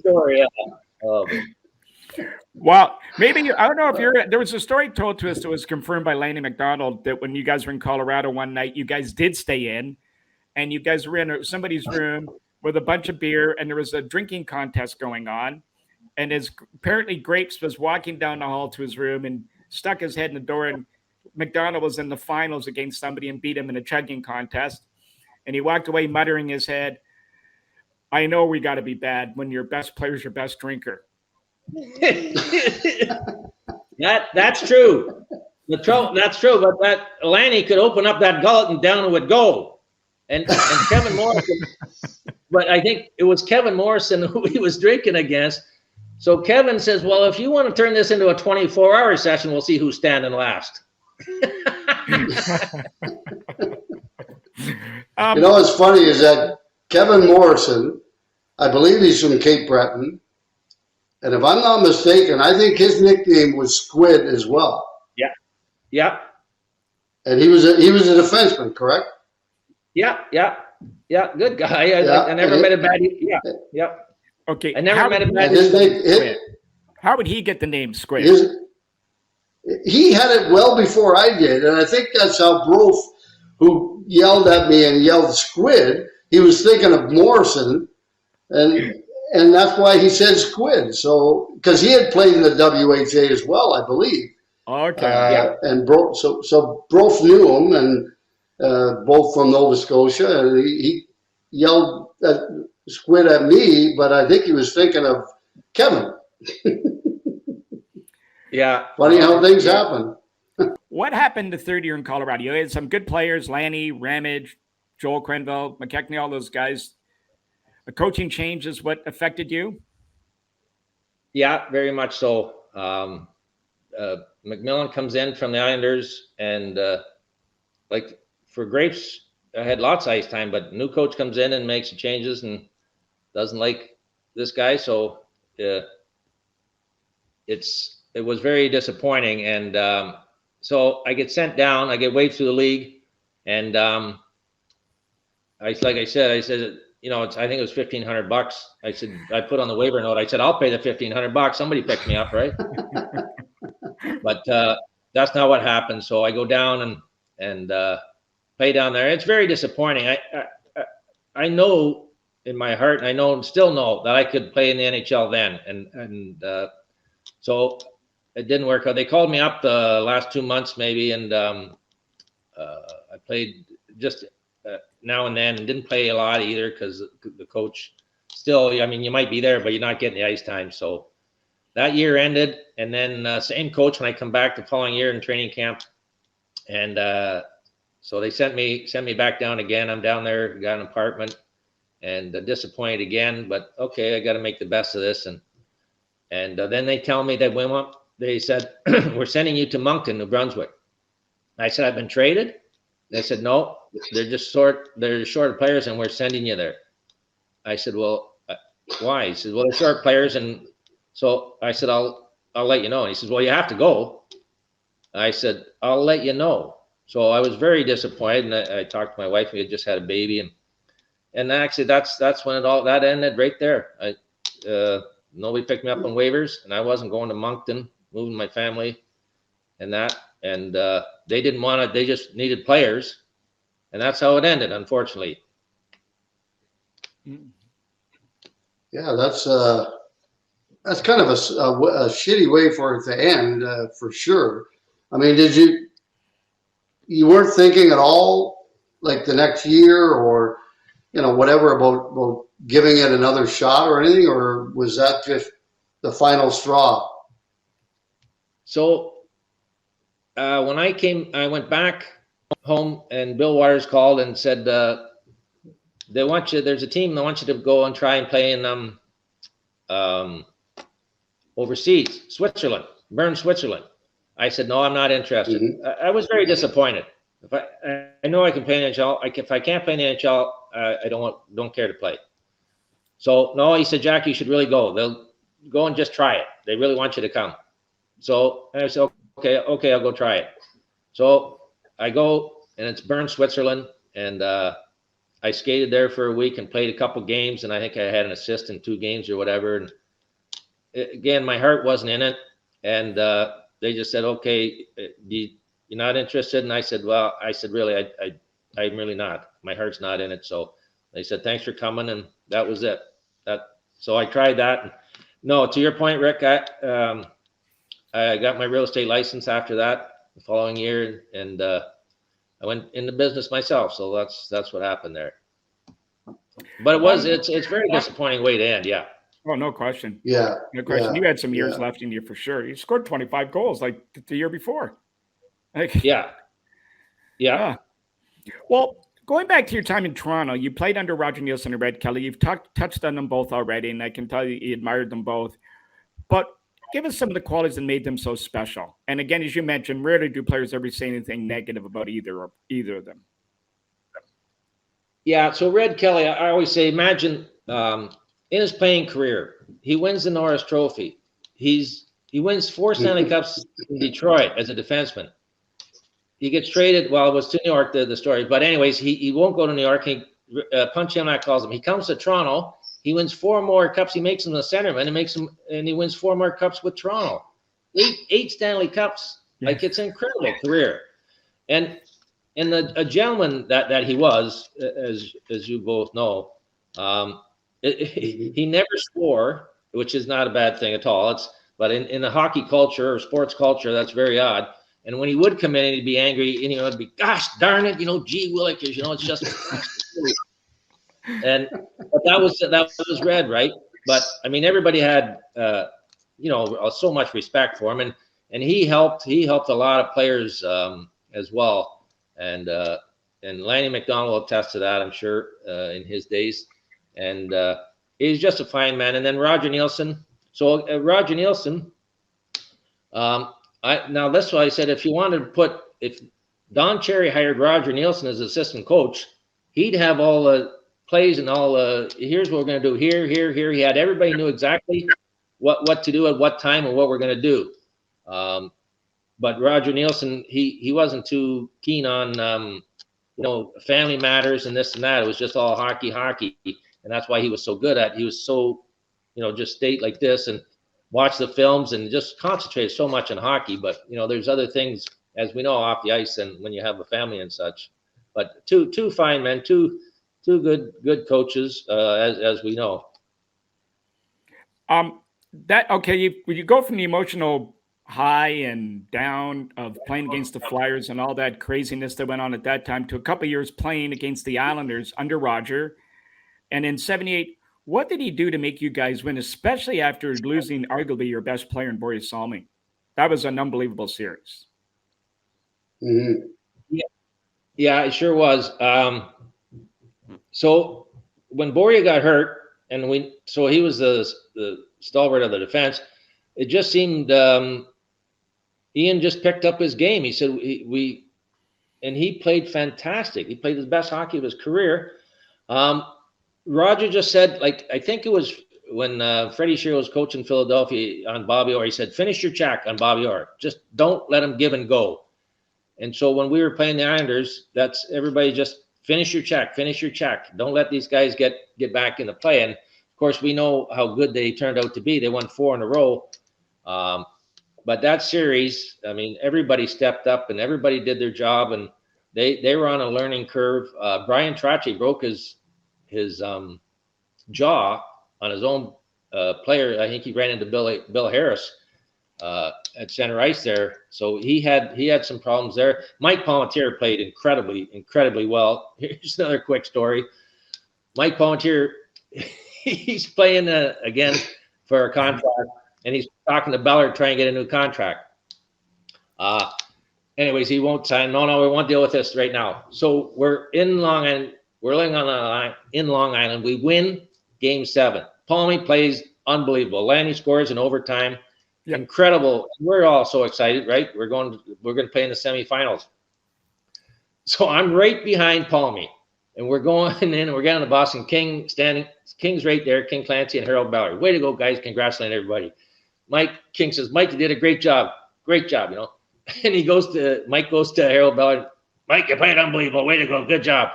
story. Yeah. Oh, well, maybe, I don't know if there was a story told to us that was confirmed by Lanny McDonald that when you guys were in Colorado one night, you guys did stay in, and you guys were in somebody's room with a bunch of beer, and there was a drinking contest going on. And apparently Grapes was walking down the hall to his room and stuck his head in the door, and McDonald was in the finals against somebody and beat him in a chugging contest. And he walked away muttering his head, I know we got to be bad when your best player's your best drinker. That's true. That's true, but that Lanny could open up that gullet and down it would go. And Kevin Morrison, but I think it was Kevin Morrison who he was drinking against. So Kevin says, well, if you want to turn this into a 24-hour session, we'll see who's standing last. You know what's funny is that Kevin Morrison, I believe he's from Cape Breton, and if I'm not mistaken, I think his nickname was Squid as well. Yeah. And he was a defenseman, correct? Yeah. Good guy. I never met a bad. Yeah. Okay. I never met a bad. How would he get the name Squid? He had it well before I did, and I think that's how Brof, who yelled at me and yelled Squid, he was thinking of Morrison, and that's why he said Squid. So because he had played in the WHA as well, I believe. Okay. And so Brof knew him, and both from Nova Scotia, and he yelled Squid at me, but I think he was thinking of Kevin. Yeah. Funny how things happen. What happened the third year in Colorado? You had some good players, Lanny, Ramage, Joel Quenneville, McKechnie, all those guys. The coaching change is what affected you? Yeah, very much so. McMillan comes in from the Islanders, and like for Grapes, I had lots of ice time, but new coach comes in and makes some changes and doesn't like this guy. So it was very disappointing. And so I get sent down, I get waived through the league. And I said, you know, I think it was $1,500. I said, I put on the waiver note, I said, I'll pay the $1,500. Somebody picked me up, right? But that's not what happened. So I go down and play down there. It's very disappointing. I know in my heart, and I still know that I could play in the NHL then. And so it didn't work out. They called me up the last 2 months maybe, and I played just now and then, and didn't play a lot either because the coach still, I mean, you might be there, but you're not getting the ice time. So that year ended, and then same coach when I come back the following year in training camp, and so they sent me back down again. I'm down there, got an apartment, and disappointed again. But okay, I got to make the best of this, and then they tell me that they said we're sending you to Moncton, New Brunswick. I said, I've been traded. They said no, they're short of players, and we're sending you there. I said, well, why? He said, well, they're short players, and so I said, I'll let you know. And he says, well, you have to go. I said, I'll let you know. So I was very disappointed, and I talked to my wife. We had just had a baby, and actually that's when that ended right there. Nobody picked me up on waivers, and I wasn't going to Moncton, moving my family, and they didn't want it. They just needed players, and that's how it ended, unfortunately. Yeah, that's kind of a shitty way for it to end, for sure. I mean, you weren't thinking at all, like the next year or, whatever about giving it another shot or anything, or was that just the final straw? So when I went back home, and Bill Waters called and said, they want you, there's a team that wants you to go and try and play in overseas, Switzerland, Bern, Switzerland. I said, no, I'm not interested. Mm-hmm. I was very disappointed. I know I can play in the NHL. If I can't play in the NHL, I don't care to play. So no, he said, Jack, you should really go. They'll go and just try it. They really want you to come. So I said, okay, I'll go try it. So I go, and it's Bern, Switzerland, and I skated there for a week and played a couple games, and I think I had an assist in 2 games or whatever. And again, my heart wasn't in it, and they just said, okay, you're not interested? And I said, really, I'm really not. My heart's not in it. So they said, thanks for coming, and that was it. So I tried that. No, to your point, Rick, I got my real estate license after that the following year, and I went into business myself. So that's what happened there. But it's very disappointing way to end. Yeah. Oh, no question. Yeah. No question. You had some years left in you for sure. You scored 25 goals like the year before. Yeah. Well, going back to your time in Toronto, you played under Roger Neilson and Red Kelly. You've touched on them both already, and I can tell you admired them both. But give us some of the qualities that made them so special. And again, as you mentioned, rarely do players ever say anything negative about either of them. Yeah. So Red Kelly, I always say, imagine in his playing career, he wins the Norris Trophy. He wins 4 Stanley Cups in Detroit as a defenseman. He gets traded. Well, it was to New York, the story. But anyways, he won't go to New York. Punch Himlack calls him. He comes to Toronto. He wins 4 more cups. He makes him the centerman and he wins 4 more cups with Toronto. 8 Stanley Cups. Yeah. Like, it's an incredible career. And a gentleman that he was, as you both know, he never swore, which is not a bad thing at all. But in the hockey culture or sports culture, that's very odd. And when he would come in, he'd be angry, and he'd be, "Gosh darn it, gee willikers, it's just." But that was Red, right? But I mean, everybody had so much respect for him, and he helped a lot of players as well. And Lanny McDonald will attest to that, I'm sure, in his days. And he's just a fine man. And then Roger Neilson. So Roger Neilson. Now that's why I said, if Don Cherry hired Roger Neilson as assistant coach, he'd have all the plays and all here's what we're going to do here. He had everybody knew exactly what to do at what time and what we're going to do. But Roger Neilson, he wasn't too keen on family matters and this and that. It was just all hockey, and that's why he was so good at. He was so just state like this and watch the films and just concentrate so much on hockey. But there's other things, as we know, off the ice and when you have a family and such. But two fine men, two good coaches, as we know. You go from the emotional high and down of playing against the Flyers and all that craziness that went on at that time to a couple of years playing against the Islanders under Roger. And in 78, What did he do to make you guys win, especially after losing arguably your best player in Borja Salmi? That was an unbelievable series. Mm-hmm. Yeah, it sure was. So when Borja got hurt, and he was the stalwart of the defense, it just seemed Ian just picked up his game. He said he played fantastic. He played his best hockey of his career. Roger just said, like, I think it was when Freddie Shearer was coaching Philadelphia on Bobby Orr, he said, finish your check on Bobby Orr. Just don't let him give and go. And so when we were playing the Islanders, that's everybody just finish your check. Don't let these guys get back into play. And of course, we know how good they turned out to be. They won 4 in a row. But that series, I mean, everybody stepped up and everybody did their job, and they were on a learning curve. Brian Tracci broke his jaw on his own player. I think he ran into Bill Harris at center ice there. So he had some problems there. Mike Palmentier played incredibly well. Here's another quick story. Mike Palmentier, he's playing again for a contract, and he's talking to Ballard trying to get a new contract. Anyways, he won't sign. No, we won't deal with this right now. So we're in Long Island. We're living on the line in Long Island. We win Game 7. Palmy plays unbelievable. Lanny scores in overtime. Yep. Incredible. We're all so excited, right? We're going to play in the semifinals. So I'm right behind Palmy, and we're going in, and we're getting the Boston King standing. King's right there. King Clancy and Harold Ballard. Way to go, guys! Congratulating everybody. King says, Mike, you did a great job. Great job, you know. And Mike goes to Harold Ballard. Mike, you played unbelievable. Way to go. Good job.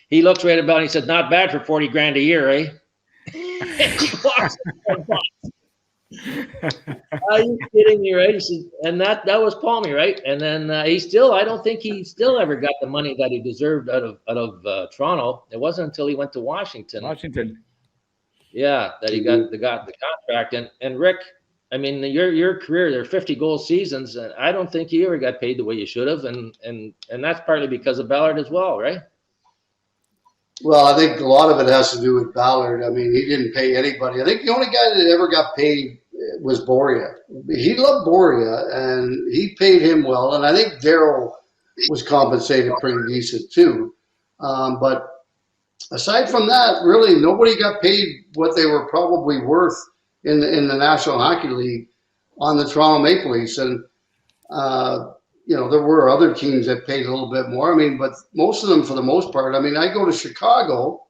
He looks right at Ballard and he said, not bad for $40,000 a year, eh? And he walks. Are you kidding me, right? He said, and that was Palmy, right? And then I don't think he still ever got the money that he deserved out of Toronto. It wasn't until he went to Washington. Yeah, that he got the contract. And Rick, I mean, your career, there are 50 goal seasons, and I don't think you ever got paid the way you should have, and that's partly because of Ballard as well, right? Well, I think a lot of it has to do with Ballard. I mean, he didn't pay anybody. I think the only guy that ever got paid was Borja. He loved Borja, and he paid him well. And I think Darryl was compensated pretty decent too. But aside from that, really, nobody got paid what they were probably worth in the National Hockey League on the Toronto Maple Leafs. And there were other teams that paid a little bit more. I mean, but most of them, for the most part, I mean, I go to Chicago,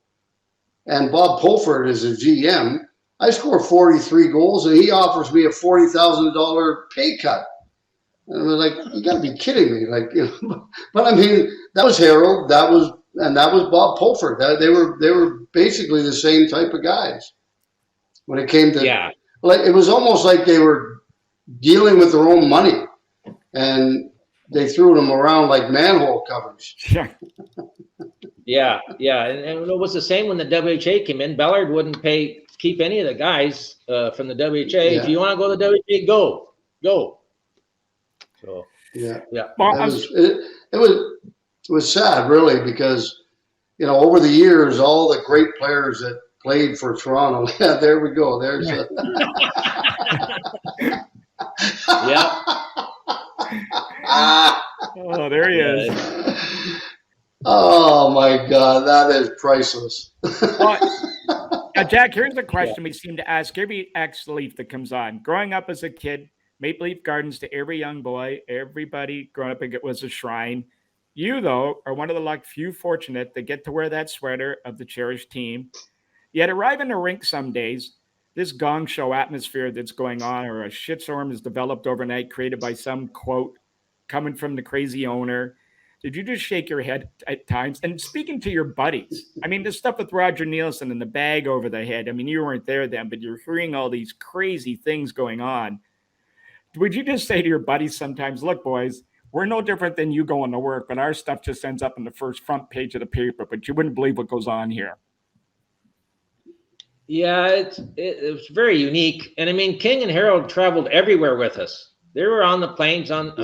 and Bob Pulford is a GM. I score 43 goals, and he offers me a $40,000 pay cut. And I was like, you got to be kidding me! Like, but I mean, that was Harold, that was Bob Pulford. They were basically the same type of guys when it came to Like, it was almost like they were dealing with their own money, and they threw them around like manhole covers. Yeah. And it was the same when the WHA came in. Ballard wouldn't keep any of the guys from the WHA. Yeah. If you want to go to the WHA, go. So yeah. Well, it was sad, really, because over the years, all the great players that played for Toronto. Yeah, there we go. There's yeah. Oh, there he is. Oh my God, that is priceless. Jack, here's a question we seem to ask every ex-Leaf that comes on. Growing up as a kid, Maple Leaf Gardens to every young boy, everybody growing up, it was a shrine. You, though, are one of the few fortunate that get to wear that sweater of the cherished team. Yet arrive in a rink some days, this gong show atmosphere that's going on, or a shitstorm is developed overnight, created by some quote coming from the crazy owner. Did you just shake your head at times? And speaking to your buddies, I mean, this stuff with Roger Nielsen and the bag over the head, I mean, you weren't there then, but you're hearing all these crazy things going on. Would you just say to your buddies sometimes, look, boys, we're no different than you going to work, but our stuff just ends up in the first front page of the paper, but you wouldn't believe what goes on here. Yeah, it was very unique. And I mean, King and Harold traveled everywhere with us. They were on the planes, on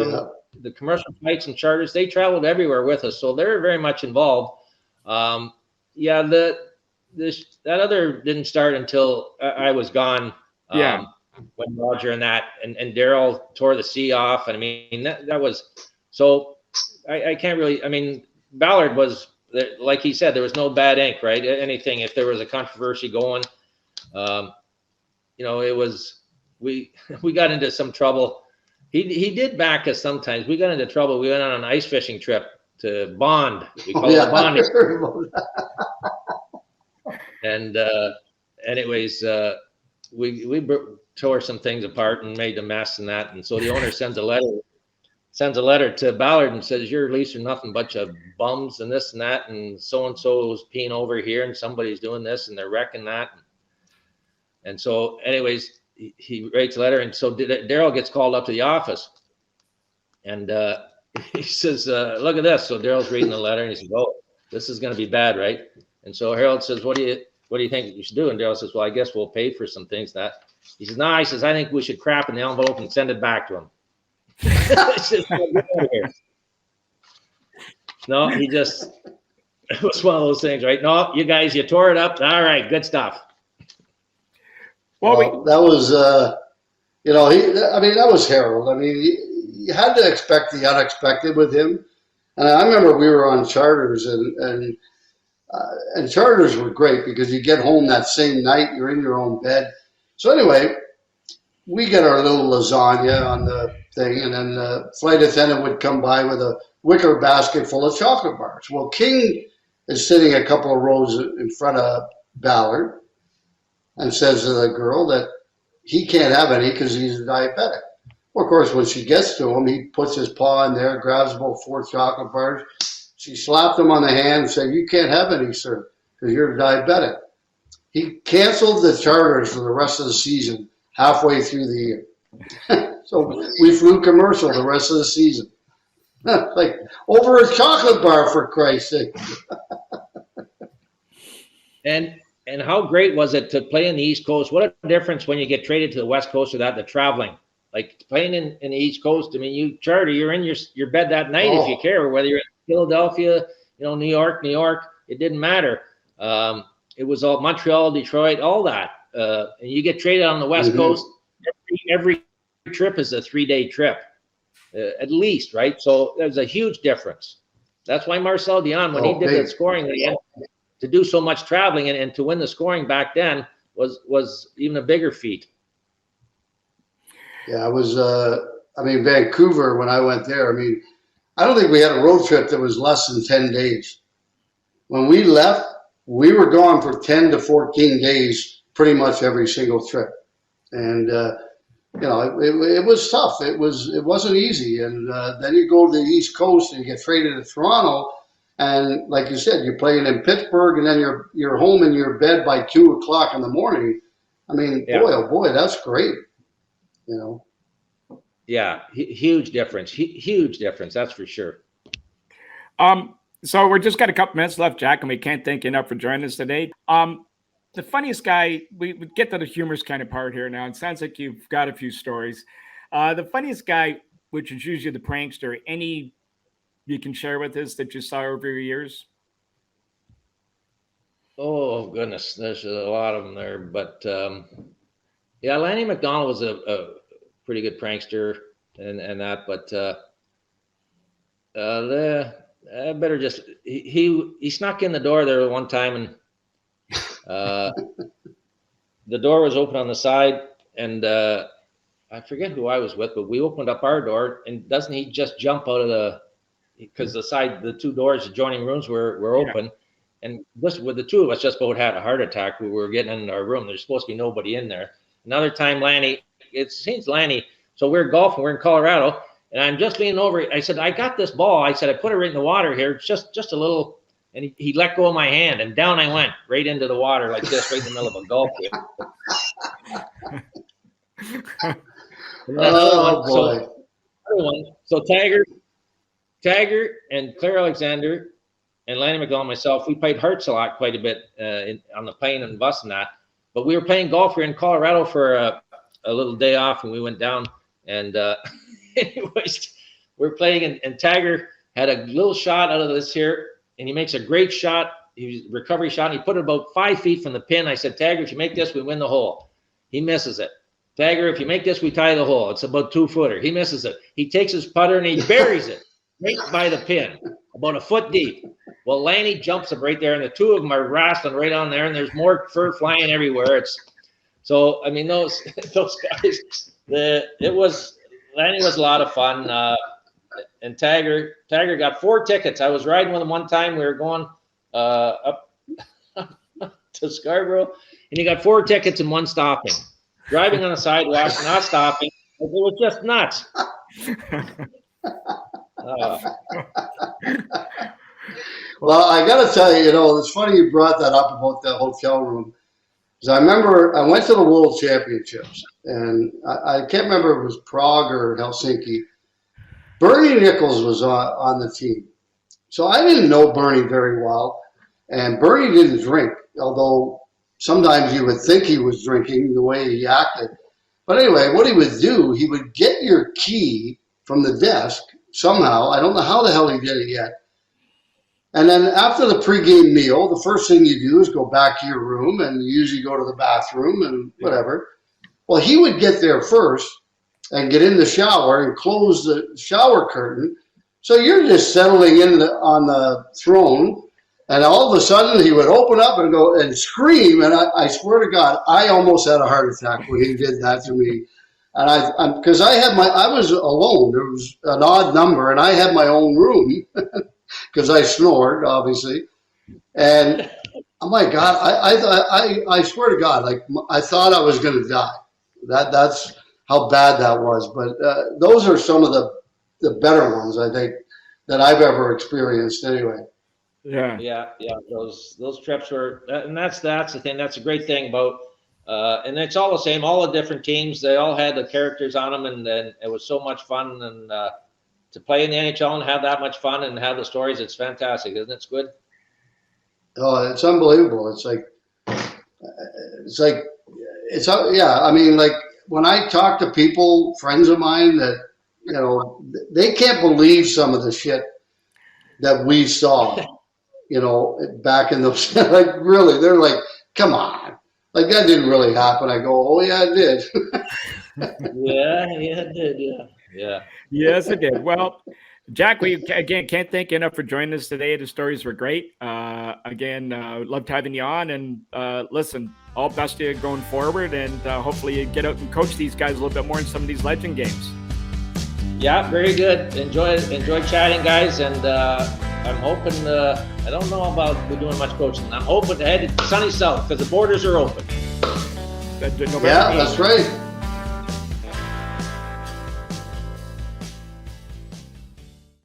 the commercial flights and charters. They traveled everywhere with us. So they were very much involved. The that other didn't start until I was gone. Yeah. When Roger and Darryl tore the C off. And I mean, that was, so I can't really, I mean, Ballard was, like he said, there was no bad ink, right? Anything, if there was a controversy going, it was, we got into some trouble. He did back us sometimes. We got into trouble. We went on an ice fishing trip to Bond. We call it bonding. And anyways, we tore some things apart and made a mess and that. And so the owner sends a letter to Ballard and says, your lease are nothing but of bums and this and that. And so-and-so is peeing over here and somebody's doing this and they're wrecking that. And so anyways, he writes a letter. And so Darryl gets called up to the office and he says, look at this. So Darryl's reading the letter and he says, oh, this is going to be bad, right? And so Harold says, what do you think you should do? And Darryl says, well, I guess we'll pay for some things that. He says, no, he says, I think we should crap in the envelope and send it back to him. Says, no, he just, it was one of those things, right? No, you guys, you tore it up. All right, good stuff. Well, that was, that was Harold. I mean, you had to expect the unexpected with him. And I remember we were on charters and charters were great because you get home that same night, you're in your own bed. So anyway, we get our little lasagna on the thing, and then the flight attendant would come by with a wicker basket full of chocolate bars. Well, King is sitting a couple of rows in front of Ballard and says to the girl that he can't have any because he's a diabetic. Well, of course, when she gets to him, he puts his paw in there, grabs about 4 chocolate bars. She slapped him on the hand and said, you can't have any, sir, because you're diabetic. He canceled the charters for the rest of the season halfway through the year. So we flew commercial the rest of the season. Like, over a chocolate bar, for Christ's sake. And how great was it to play in the East Coast? What a difference when you get traded to the West Coast or that, the traveling. Like playing in the East Coast, I mean, you charter, you're in your bed that night if you care, whether you're in Philadelphia, New York, it didn't matter. It was all Montreal, Detroit, all that. And you get traded on the West Coast. Every trip is a 3-day trip, at least, right? So there's a huge difference. That's why Marcel Dion, when he did the scoring, to do so much traveling and to win the scoring back then was even a bigger feat. Yeah, it was, Vancouver, when I went there, I don't think we had a road trip that was less than 10 days. When we left, we were gone for 10 to 14 days, pretty much every single trip. And, it was tough. It wasn't easy. And then you go to the East Coast and you get traded to Toronto. And like you said, you're playing in Pittsburgh and then you're home in your bed by 2 o'clock in the morning. Boy, oh boy, that's great. Yeah, huge difference. Huge difference, that's for sure. So we're just got a couple minutes left, Jack, and we can't thank you enough for joining us today. The funniest guy, we get to the humorous kind of part here now. It sounds like you've got a few stories. The funniest guy, which is usually the prankster, any you can share with us that you saw over your years? Oh, goodness, there's a lot of them there. But, Lanny McDonald was a pretty good prankster and that. But I better just – he snuck in the door there one time and the door was open on the side and I forget who I was with, but we opened up our door and doesn't he just jump out of because the 2 doors adjoining rooms were open, and this with the 2 of us just about had a heart attack. We were getting in our room. There's supposed to be nobody in there. Another time, Lanny, so we're golfing. We're in Colorado, and I'm just leaning over. I said, I got this ball. I said, I put it right in the water here. It's just a little, and he let go of my hand, and down I went right into the water like this, right in the middle of a golf game. Boy. So Tiger and Claire Alexander and Lanny McDonald and myself, we played hearts quite a bit on the plane and bus and that. But we were playing golf here in Colorado for a little day off, and we went down. And anyways, we're playing, and Tiger had a little shot out of this here, and he makes a great shot. recovery shot, and he put it about 5 feet from the pin. I said, Tagger, if you make this, we win the hole. He misses it. Tagger, if you make this, we tie the hole. It's about 2-footer. He misses it. He takes his putter and he buries it right by the pin, about a foot deep. Well, Lanny jumps up right there, and the two of them are wrestling right on there, and there's more fur flying everywhere. So I mean, those guys. Lanny was a lot of fun, and Tagger got 4 tickets. I was riding with him one time. We were going up to Scarborough, and he got 4 tickets in one stopping. Driving on a sidewalk, not stopping. It was just nuts. Well, I got to tell you, it's funny you brought that up about the hotel room. Because I remember I went to the World Championships, and I can't remember if it was Prague or Helsinki. Bernie Nichols was on the team. So I didn't know Bernie very well, and Bernie didn't drink, although sometimes you would think he was drinking the way he acted. But anyway, what he would do, he would get your key from the desk somehow. I don't know how the hell he did it yet. And then after the pregame meal, the first thing you do is go back to your room, and you usually go to the bathroom and whatever. Well, he would get there first and get in the shower and close the shower curtain. So you're just settling in on the throne, and all of a sudden he would open up and go and scream. And I swear to God, I almost had a heart attack when he did that to me. And because I was alone. There was an odd number, and I had my own room. Because I snored, obviously, and oh my God, I swear to God, like I thought I was going to die. That's how bad that was. But those are some of the better ones, I think, that I've ever experienced. Anyway. Yeah. Those trips were, and that's the thing. That's a great thing about, and it's all the same. All the different teams, they all had the characters on them, and it was so much fun. And to play in the NHL and have that much fun and have the stories, it's fantastic, isn't it, Squid? Oh, it's unbelievable. Yeah. I mean, like when I talk to people, friends of mine that, they can't believe some of the shit that we saw, back in those, like really, they're like, come on. Like that didn't really happen. I go, oh yeah, it did. yeah, it did. Yeah. Yes, it did. Well, Jack, we again can't thank you enough for joining us today. The stories were great. Loved having you on. And listen, all best to you going forward. And hopefully you get out and coach these guys a little bit more in some of these legend games. Yeah, very good. Enjoy chatting, guys. And I'm hoping, I don't know about we're doing much coaching. I'm hoping to head to sunny south because the borders are open. Yeah, that's right.